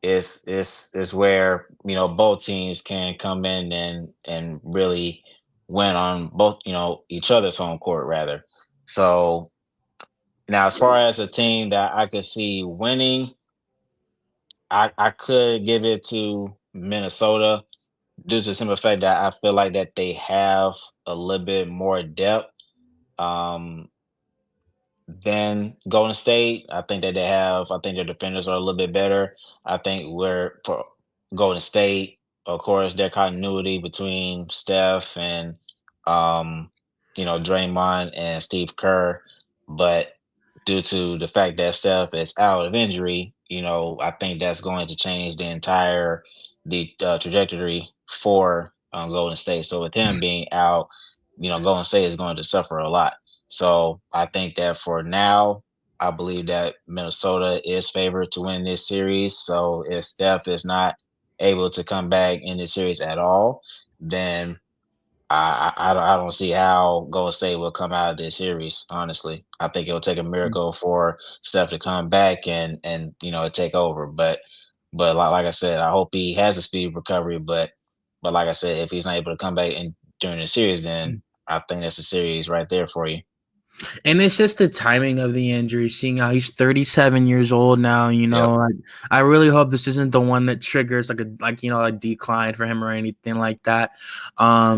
it's where both teams can come in and really win on both each other's home court rather. So now as far as a team that I could see winning, I could give it to Minnesota due to the simple fact that I feel like that they have a little bit more depth. Um, Then Golden State, I think their defenders are a little bit better. I think where for Golden State, of course, their continuity between Steph and um, Draymond and Steve Kerr, but due to the fact that Steph is out of injury, I think that's going to change the trajectory for Golden State. So with him being out, Golden State is going to suffer a lot. So I think that for now, I believe that Minnesota is favored to win this series. So if Steph is not able to come back in this series at all, then I don't see how Golden State will come out of this series. Honestly, I think it will take a miracle for Steph to come back and take over. But like I said, I hope he has a speedy recovery. But like I said, if he's not able to come back in during the series, then I think that's a series right there for you. And it's just the timing of the injury, seeing how he's 37 years old now, Yep. like, I really hope this isn't the one that triggers a decline for him or anything like that.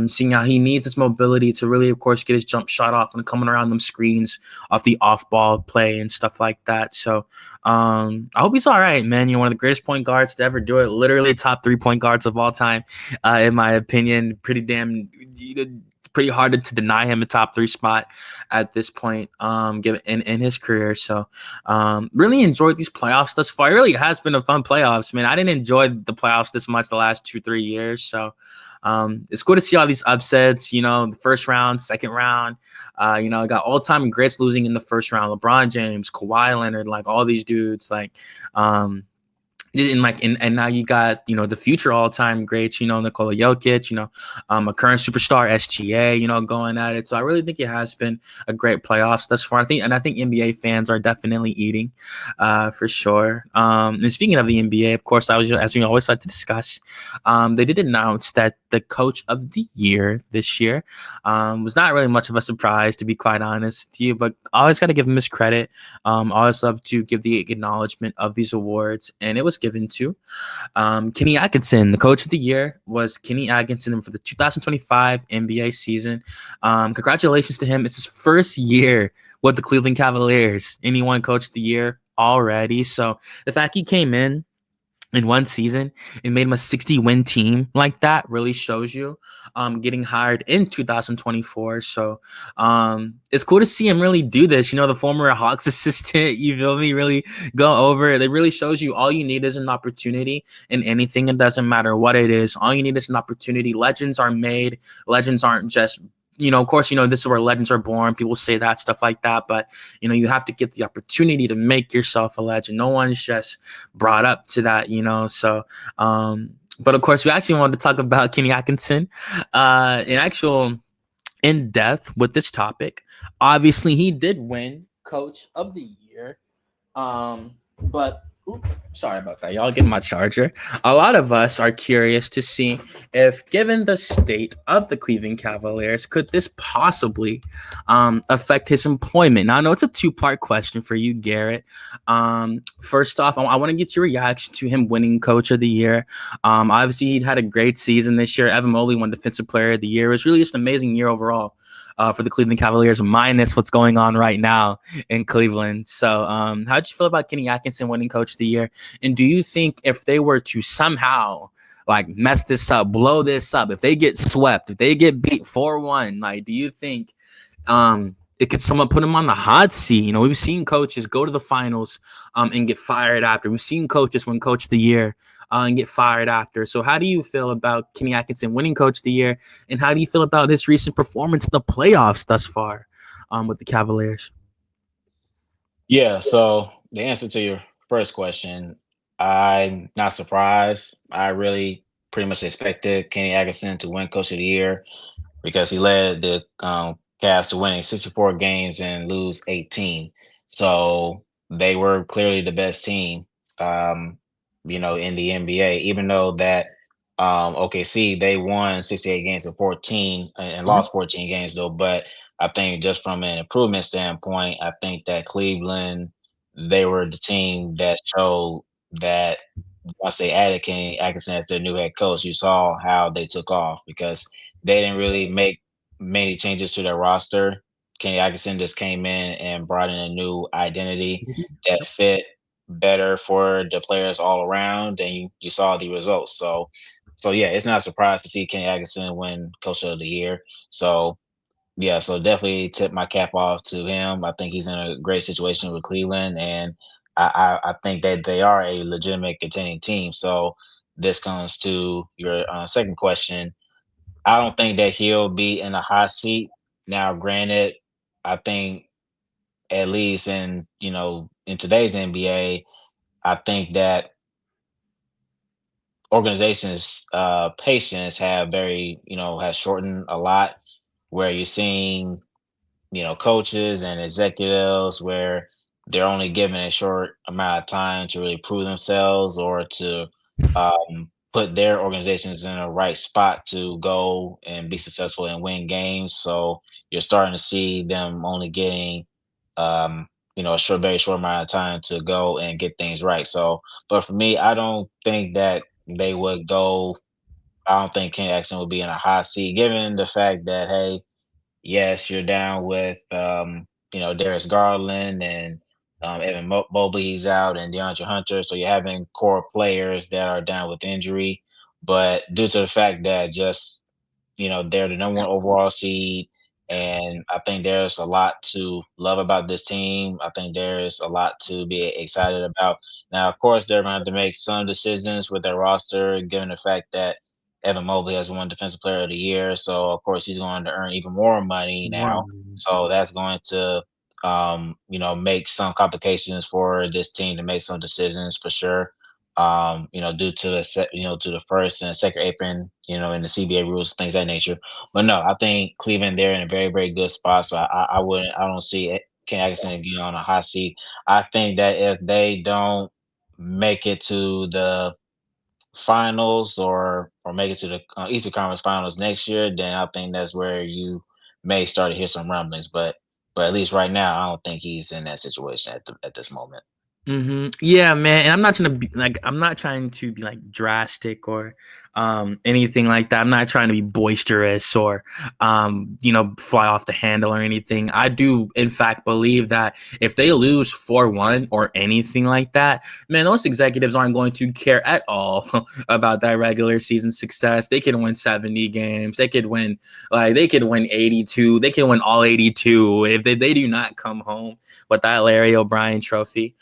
Seeing how he needs this mobility to really, of course, get his jump shot off and coming around them screens off the off ball play and stuff like that. So I hope he's all right, man. One of the greatest point guards to ever do it, literally top 3 point guards of all time, in my opinion. Pretty hard to deny him a top 3 spot at this point, given in his career. So, really enjoyed these playoffs thus far. It really has been a fun playoffs, man. I didn't enjoy the playoffs this much the last 2-3 years. So, it's cool to see all these upsets. The first round, second round. Got all time greats losing in the first round. LeBron James, Kawhi Leonard, like all these dudes, like. And now you got the future all-time greats, Nikola Jokic, a current superstar SGA, going at it. So I really think it has been a great playoffs thus far. I think NBA fans are definitely eating, for sure. And speaking of the NBA, of course, as we always like to discuss, they did announce that the coach of the year this year was not really much of a surprise, to be quite honest with you, but I always got to give him his credit. Always love to give the acknowledgement of these awards, and it was given to Kenny Atkinson. The coach of the year was Kenny Atkinson for the 2025 NBA season. Congratulations to him. It's his first year with the Cleveland Cavaliers, and he won coach of the year already. So the fact he came in one season and made him a 60-win team like that really shows you getting hired in 2024. So it's cool to see him really do this. The former Hawks assistant, you feel me, really go over it. It really shows you all you need is an opportunity in anything. It doesn't matter what it is. All you need is an opportunity. Legends are made. Legends aren't just of course, this is where legends are born. People say that, stuff like that. But, you have to get the opportunity to make yourself a legend. No one's just brought up to that, So, but of course, we actually wanted to talk about Kenny Atkinson in depth with this topic. Obviously, he did win Coach of the Year. But sorry about that, y'all. Get my charger. A lot of us are curious to see if, given the state of the Cleveland Cavaliers, could this possibly affect his employment? Now, I know it's a 2-part question for you, Garrett. First off, I want to get your reaction to him winning Coach of the Year. Obviously, he'd had a great season this year. Evan Mobley won Defensive Player of the Year. It was really just an amazing year overall. For the Cleveland Cavaliers, minus what's going on right now in Cleveland. So how did you feel about Kenny Atkinson winning Coach of the Year? And do you think if they were to somehow mess this up, blow this up, if they get swept, if they get beat 4-1, do you think it could someone put him on the hot seat? We've seen coaches go to the finals and get fired after. We've seen coaches win Coach of the Year and get fired after. So how do you feel about Kenny Atkinson winning Coach of the Year? And how do you feel about his recent performance in the playoffs thus far with the Cavaliers? Yeah, so the answer to your first question, I'm not surprised. I really pretty much expected Kenny Atkinson to win Coach of the Year because he led the Cavs to winning 64 games and lose 18. So they were clearly the best team, in the NBA, even though that OKC, they won 68 games and 14 and lost 14 games though. But I think just from an improvement standpoint, I think that Cleveland, they were the team that showed that once they added Kenny Atkinson as their new head coach, you saw how they took off because they didn't really make many changes to their roster. Kenny Atkinson just came in and brought in a new identity that fit better for the players all around, and you saw the results. So yeah, it's not a surprise to see Kenny Atkinson win Coach of the Year. So yeah, so definitely tip my cap off to him. I think he's in a great situation with Cleveland, and I think that they are a legitimate contending team. So this comes to your second question. I don't think that he'll be in a hot seat. Now, granted, I think at least in today's NBA, I think that organizations' patience has shortened a lot. Where you're seeing coaches and executives where they're only given a short amount of time to really prove themselves or to put their organizations in the right spot to go and be successful and win games. So you're starting to see them only getting, a very short amount of time to go and get things right. So, but for me, I don't think that they would go. I don't think Kenny Atkinson would be in a hot seat, given the fact that, hey, yes, you're down with Darius Garland and Evan Mobley's out and DeAndre Hunter, so you're having core players that are down with injury. But due to the fact that just they're the number one overall seed, and I think there's a lot to love about this team. I think there's a lot to be excited about. Now, of course, they're going to have to make some decisions with their roster, given the fact that Evan Mobley has won Defensive Player of the Year. So, of course, he's going to earn even more money now. So that's going to, make some complications for this team to make some decisions for sure. Due to to the first and second apron, in the CBA rules, things of that nature. But no, I think Cleveland, they're in a very, very good spot. So I don't see it, Ken Atkinson again on a hot seat. I think that if they don't make it to the finals or make it to the Eastern Conference Finals next year, then I think that's where you may start to hear some rumblings. But at least right now, I don't think he's in that situation at this moment. Yeah, man. And I'm not trying to be like drastic or anything like that. I'm not trying to be boisterous or fly off the handle or anything. I do in fact believe that if they lose 4-1 or anything like that, man, those executives aren't going to care at all about that regular season success. They can win 70 games. They could win 82. They can win all 82 if they do not come home with that Larry O'Brien trophy.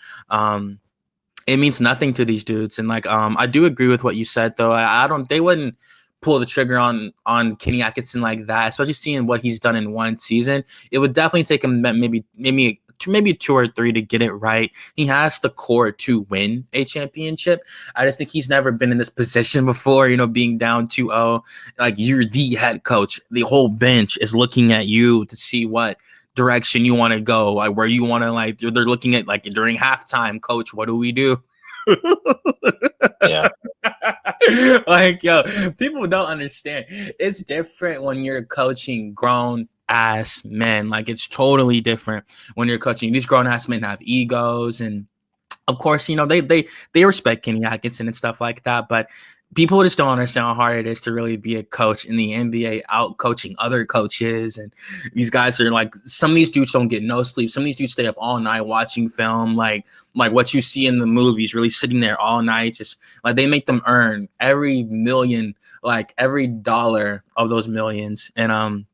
It means nothing to these dudes. And I do agree with what you said though. They wouldn't pull the trigger on Kenny Atkinson like that, especially seeing what he's done in one season. It would definitely take him maybe 2 or 3 to get it right. He has the core to win a championship. I just think he's never been in this position before, being down 2-0. Like, you're the head coach. The whole bench is looking at you to see what direction you want to go, like where you want to, they're looking at during halftime, coach, what do we do? Yeah. People don't understand. It's different when you're coaching grown ass men. It's totally different when you're coaching. These grown ass men have egos, and of course, they respect Kenny Atkinson and stuff like that, but people just don't understand how hard it is to really be a coach in the NBA, out coaching other coaches. And these guys are some of these dudes don't get no sleep. Some of these dudes stay up all night watching film, like what you see in the movies, really sitting there all night. Just they make them earn every million, every dollar of those millions. And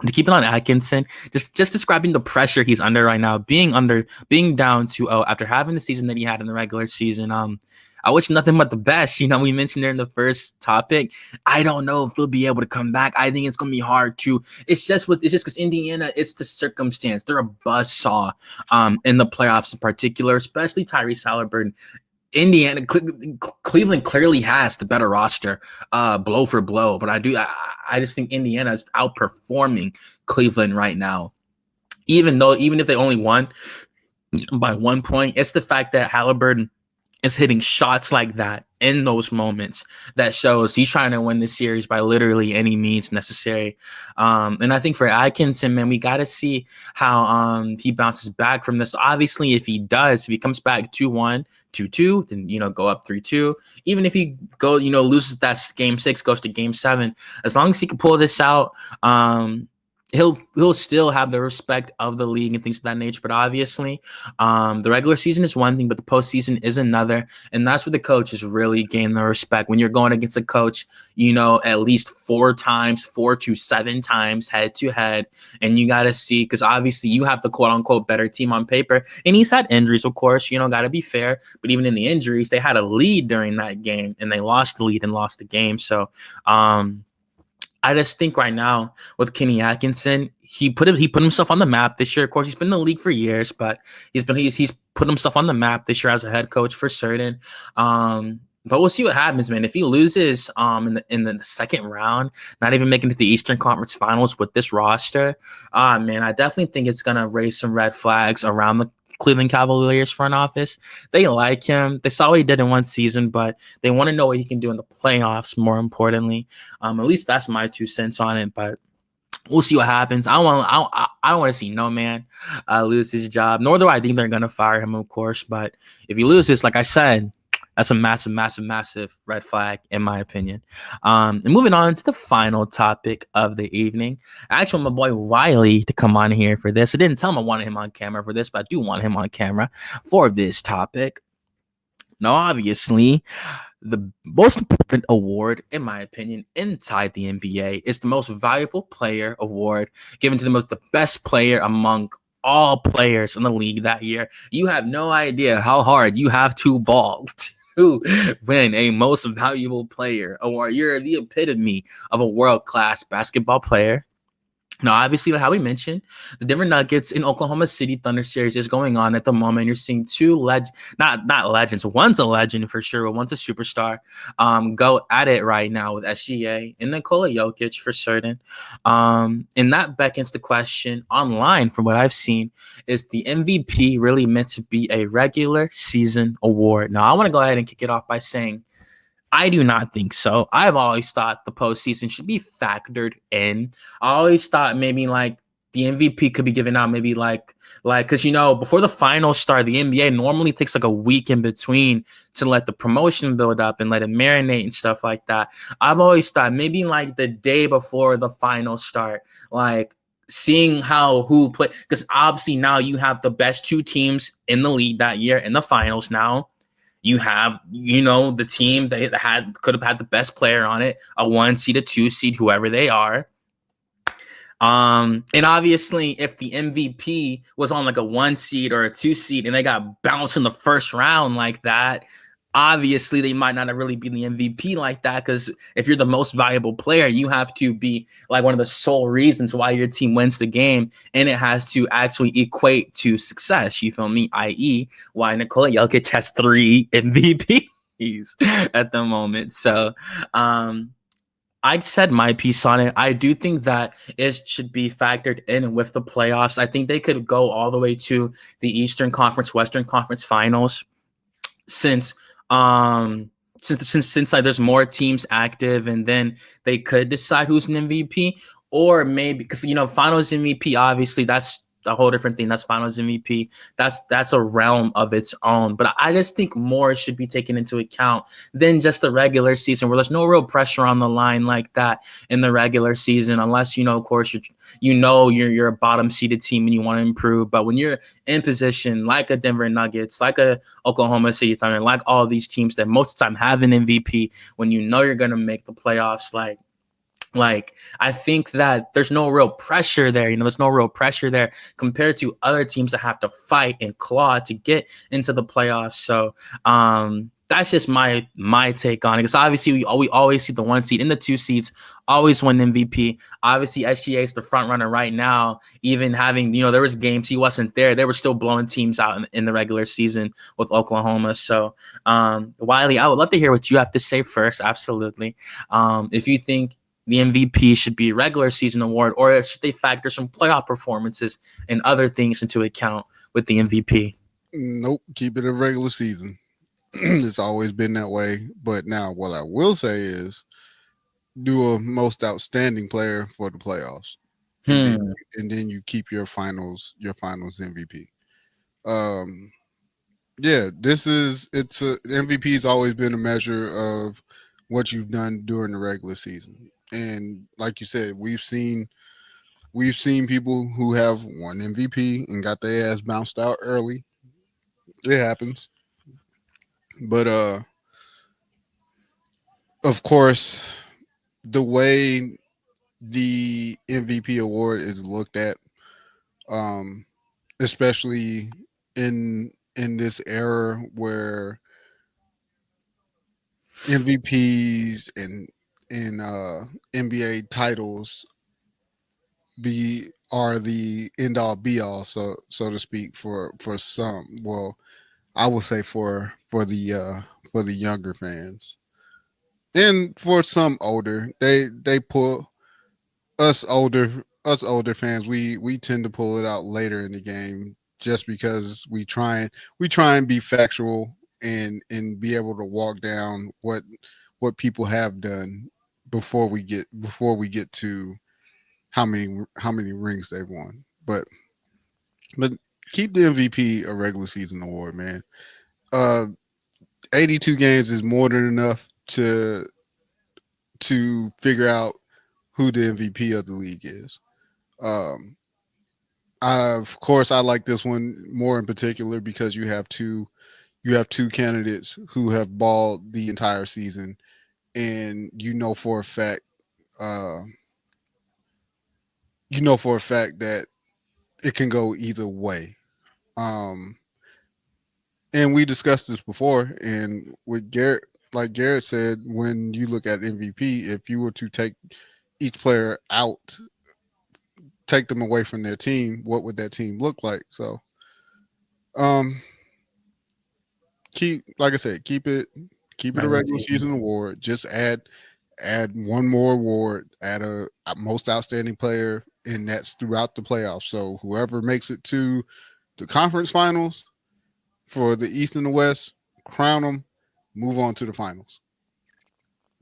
to keep it on Atkinson, just describing the pressure he's under right now, being down 2-0 after having the season that he had in the regular season. I wish nothing but the best. We mentioned there in the first topic, I don't know if they'll be able to come back. I think it's going to be hard too. It's just because Indiana, it's the circumstance. They're a buzzsaw in the playoffs in particular, especially Tyrese Halliburton. Indiana, Cleveland clearly has the better roster, blow for blow. But I just think Indiana is outperforming Cleveland right now. Even if they only won by 1 point, it's the fact that Halliburton is hitting shots like that in those moments that shows he's trying to win this series by literally any means necessary. And I think for Atkinson, man, we got to see how he bounces back from this. Obviously, if he comes back 2-1, 2-2, then, go up 3-2. Even if he loses that game 6, goes to game 7, as long as he can pull this out, he'll still have the respect of the league and things of that nature. But obviously, the regular season is one thing, but the postseason is another. And that's where the coaches really gain the respect. When you're going against a coach, at least 4 to 7 times head to head. And you got to see, because obviously you have the quote unquote better team on paper. And he's had injuries, of course, got to be fair. But even in the injuries, they had a lead during that game and they lost the lead and lost the game. So, I just think right now with Kenny Atkinson, he put himself on the map this year. Of course, he's been in the league for years, but he's put himself on the map this year as a head coach for certain. But we'll see what happens, man. If he loses in the second round, not even making it to the Eastern Conference Finals with this roster, man, I definitely think it's gonna raise some red flags around Cleveland Cavaliers front office. They like him. They saw what he did in one season, but they want to know what he can do in the playoffs. More importantly, at least that's my 2 cents on it. But we'll see what happens. I don't want to see no man lose his job. Nor do I think they're gonna fire him, of course. But if he loses, like I said, that's a massive, massive, massive red flag, in my opinion. And moving on to the final topic of the evening. I actually want my boy Wiley to come on here for this. I didn't tell him I wanted him on camera for this, but I do want him on camera for this topic. Now, obviously, the most important award, in my opinion, inside the NBA is the most valuable player award given to the best player among all players in the league that year. You have no idea how hard you have to ball to win a most valuable player award. You're the epitome of a world-class basketball player. Now, obviously, how we mentioned, the Denver Nuggets in Oklahoma City Thunder series is going on at the moment. You're seeing two not legends. One's a legend for sure, but one's a superstar. Go at it right now with SGA and Nikola Jokic for certain. And that beckons the question online, from what I've seen, is the MVP really meant to be a regular season award? Now, I want to go ahead and kick it off by saying, I do not think so. I've always thought the postseason should be factored in. I always thought maybe like the MVP could be given out maybe like because before the finals start, the NBA normally takes like a week in between to let the promotion build up and let it marinate and stuff like that. I've always thought maybe like the day before the finals start, like seeing who play, because obviously now you have the best two teams in the league that year in the finals now. You have, the team that could have had the best player on it, a 1 seed, a 2 seed, whoever they are. And obviously, if the MVP was on like a 1 seed or a 2 seed and they got bounced in the first round like that, obviously they might not have really been the MVP like that, because if you're the most valuable player, you have to be like one of the sole reasons why your team wins the game, and it has to actually equate to success. You feel me? I.e., why Nikola Jokic has 3 MVPs at the moment. So, I said my piece on it. I do think that it should be factored in with the playoffs. I think they could go all the way to the Eastern Conference, Western Conference finals, since like there's more teams active, and then they could decide who's an MVP, or maybe because finals MVP, obviously that's a whole different thing. That's finals MVP. That's a realm of its own. But I just think more should be taken into account than just the regular season, where there's no real pressure on the line like that in the regular season, unless of course you're a bottom seeded team and you want to improve. But when you're in position like a Denver Nuggets, like a Oklahoma City Thunder, like all these teams that most of the time have an MVP, when you're going to make the playoffs, like I think that there's no real pressure there. There's no real pressure there compared to other teams that have to fight and claw to get into the playoffs. So that's just my take on it. Because obviously we always see the 1 seed and the 2 seeds always win MVP. Obviously SGA is the front runner right now. Even having there was games he wasn't there, they were still blowing teams out in the regular season with Oklahoma. So Wiley, I would love to hear what you have to say first. Absolutely. If you think the MVP should be a regular season award, or should they factor some playoff performances and other things into account with the MVP? Nope, keep it a regular season. It's always been that way. But now what I will say is do a most outstanding player for the playoffs. And then you keep your finals MVP. MVP has always been a measure of what you've done during the regular season. And like you said, we've seen people who have won MVP and got their ass bounced out early. It happens. But of course, the way the MVP award is looked at, especially in this era where MVPs and NBA titles are the end all be all, so to speak, for some. Well, I will say for the younger fans, and for some older, they pull us older fans. We tend to pull it out later in the game just because we try and be factual and be able to walk down what people have done before we get to how many rings they've won. But keep the MVP a regular season award, man. Uh, 82 games is more than enough to figure out who the MVP of the league is. Um, of course, I like this one more in particular because you have two candidates who have balled the entire season, and for a fact, uh, that it can go either way. Um, and we discussed this before, and with Garrett, like Garrett said, when you look at MVP, if you were to take each player out, take them away from their team, what would that team look like? So, um, like I said, keep it a Regular regular season. season award. Just add one more award, add a most outstanding player, and that's throughout the playoffs. So whoever makes it to the conference finals for the East and the West, crown them, move on to the finals.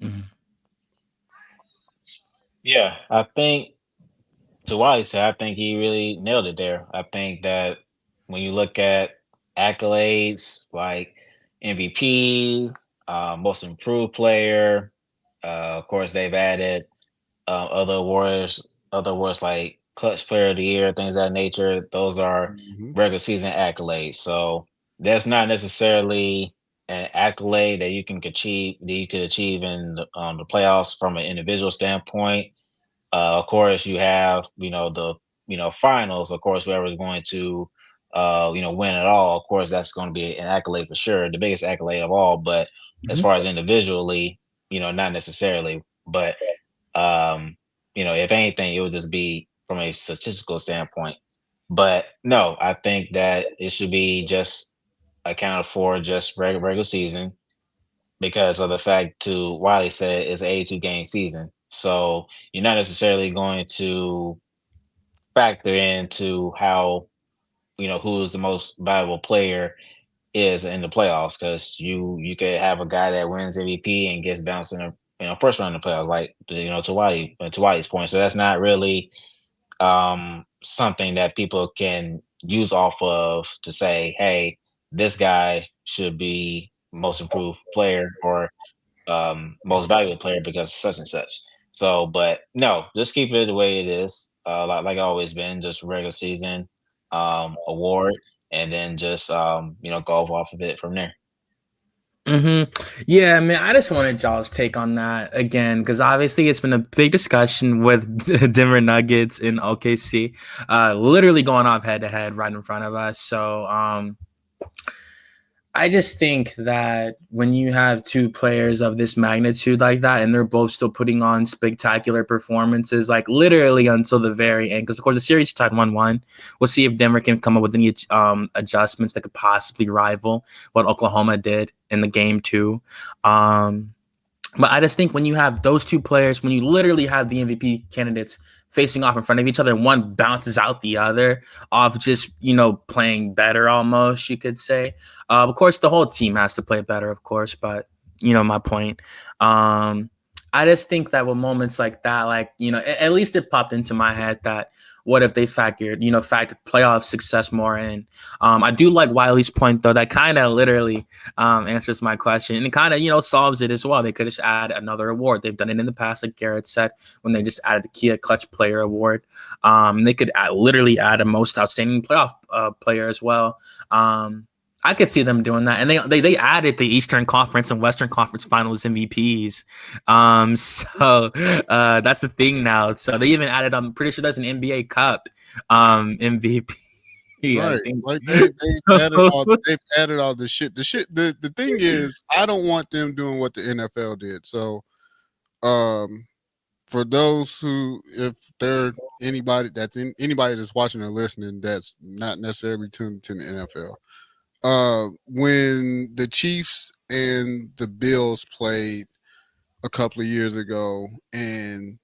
Mhm. Yeah, I think to what he said, I think he really nailed it there. I think that when you look at accolades like MVP, most improved player, of course they've added other awards like clutch player of the year, things of that nature. Those are Mm-hmm. regular season accolades. So that's not necessarily an accolade that you could achieve in the playoffs from an individual standpoint. Of course, you have the finals. Of course, whoever's going to win it all. Of course, that's going to be an accolade for sure, the biggest accolade of all. But as Mhm. far as individually, not necessarily. But if anything, it would just be from a statistical standpoint. But no, I think that it should be just accounted for just regular season because of the fact to Wiley said it's an 82 game season. So you're not necessarily going to factor into how who's the most valuable player is in the playoffs because you could have a guy that wins MVP and gets bounced in the first round of the playoffs, like to Wiley's point. So that's not really something that people can use off of to say, hey, this guy should be most improved player or most valuable player because of such and such. So, but no, just keep it the way it is, like always been, just regular season award, and then just go off of it from there. Yeah, man. I just wanted y'all's take on that again because obviously it's been a big discussion with Denver Nuggets and OKC, literally going off head to head right in front of us. So, I just think that when you have two players of this magnitude like that, and they're both still putting on spectacular performances, like literally until the very end, because of course the series tied 1-1. We'll see if Denver can come up with any adjustments that could possibly rival what Oklahoma did in the game two. But I just think when you have those two players, when you literally have the MVP candidates facing off in front of each other, and one bounces out the other off just, playing better almost, you could say. Of course, the whole team has to play better, of course, but my point. I just think that with moments like that, like, at least it popped into my head that what if they factored playoff success more in. I do like Wiley's point, though, that kind of literally answers my question. And it kind of, solves it as well. They could just add another award. They've done it in the past, like Garrett said, when they just added the Kia Clutch Player Award. They could literally add a most outstanding playoff player as well. I could see them doing that. And they added the Eastern Conference and Western Conference Finals MVPs. So that's a thing now. So they even added, I'm pretty sure there's an NBA Cup MVP. I Right. think. Like they've added all the shit. The thing is, I don't want them doing what the NFL did. So um for those who, if they're anybody that's watching or listening that's not necessarily tuned to the NFL, when the Chiefs and the Bills played a couple of years ago, and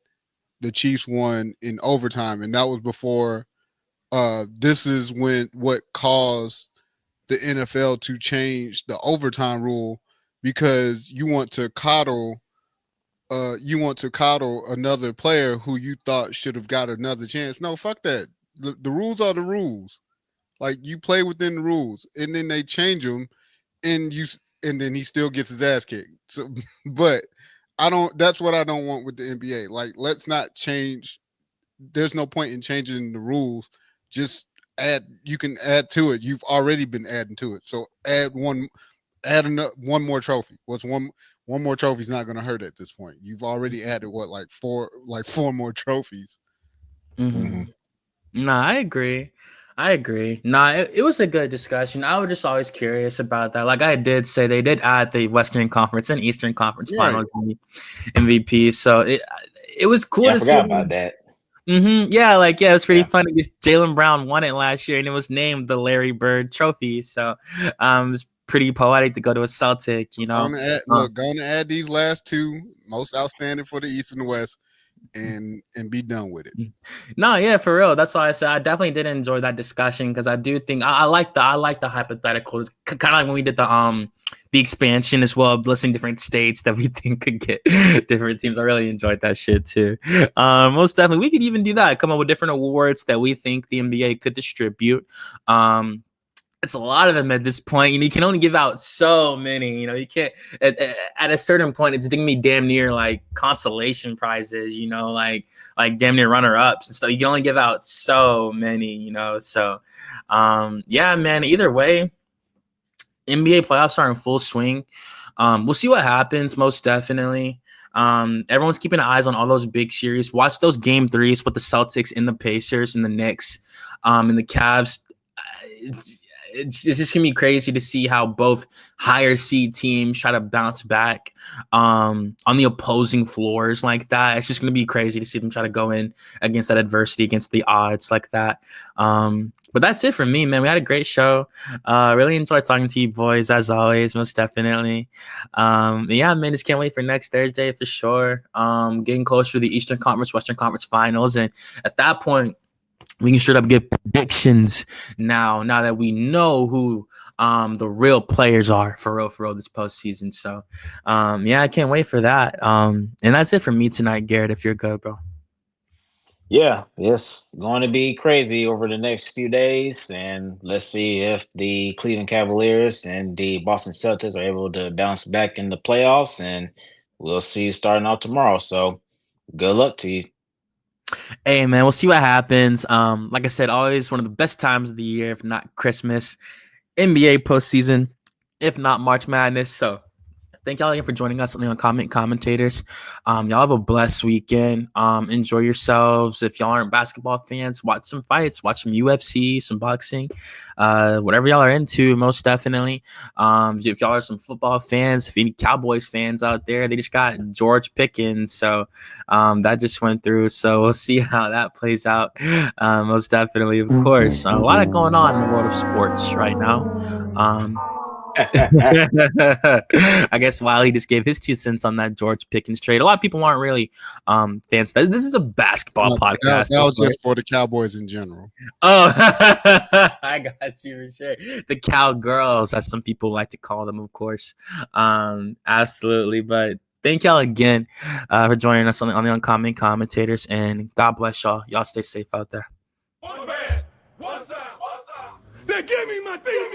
the Chiefs won in overtime, and that was before this is what caused the NFL to change the overtime rule, because you want to coddle another player who you thought should have got another chance. No, fuck that. The rules are the rules. Like, you play within the rules, and then they change them, and then he still gets his ass kicked. So, but that's what I don't want with the NBA. Like, let's not change. There's no point in changing the rules. Just you can add to it. You've already been adding to it. So add one more trophy. What's one more trophy is not going to hurt at this point. You've already added four more trophies. Mm-hmm. Nah, I agree. Nah, it was a good discussion. I was just always curious about that. Like I did say, they did add the Western Conference and Eastern Conference Finals MVP. So it was cool to see. I forgot about that. Yeah, it was pretty funny because Jaylen Brown won it last year, and it was named the Larry Bird Trophy. So it was pretty poetic to go to a Celtic, you know. Going to add these last two, most outstanding for the East and the West, and be done with it. No, yeah, for real. That's why I said I definitely did enjoy that discussion, because I do think I like the hypothetical. It's kind of like when we did the expansion as well, listing different states that we think could get different teams. I really enjoyed that shit too. Most definitely, we could even do that. Come up with different awards that we think the NBA could distribute. It's a lot of them at this point. You can only give out so many. You can't at a certain point. It's going to be damn near like consolation prizes. Like damn near runner-ups and stuff. You can only give out so many. So yeah, man. Either way, NBA playoffs are in full swing. We'll see what happens. Most definitely. Everyone's keeping eyes on all those big series. Watch those game threes with the Celtics and the Pacers and the Knicks and the Cavs. It's just gonna be crazy to see how both higher seed teams try to bounce back on the opposing floors like that. It's just gonna be crazy to see them try to go in against that adversity, against the odds like that. But that's it for me, man. We had a great show. Really enjoyed talking to you boys as always, most definitely. Yeah, man, just can't wait for next Thursday for sure. Getting closer to the Eastern Conference, Western Conference Finals, and at that point, we can straight up get predictions now that we know who the real players are for real this postseason. So yeah, I can't wait for that. And that's it for me tonight, Garrett, if you're good, bro. Yeah, it's going to be crazy over the next few days, and let's see if the Cleveland Cavaliers and the Boston Celtics are able to bounce back in the playoffs, and we'll see you starting out tomorrow. So good luck to you. Hey, man, we'll see what happens. Like I said, always one of the best times of the year, if not Christmas, NBA postseason, if not March Madness. So thank y'all again for joining us on the commentators. Y'all have a blessed weekend. Enjoy yourselves. If y'all aren't basketball fans, watch some fights, watch some UFC, some boxing, whatever y'all are into, most definitely. If y'all are some football fans, if any Cowboys fans out there, they just got George Pickens. So that just went through. So we'll see how that plays out. Most definitely, of course. A lot of going on in the world of sports right now. I guess Wiley just gave his 2 cents on that George Pickens trade. A lot of people aren't really fans. This is a basketball podcast. That was just for the Cowboys in general. Oh, I got you for sure. The Cowgirls, as some people like to call them, of course. Absolutely. But thank y'all again for joining us on the Uncommon Commentators, and God bless y'all. Y'all stay safe out there. One band, one sound. They gave me my thing.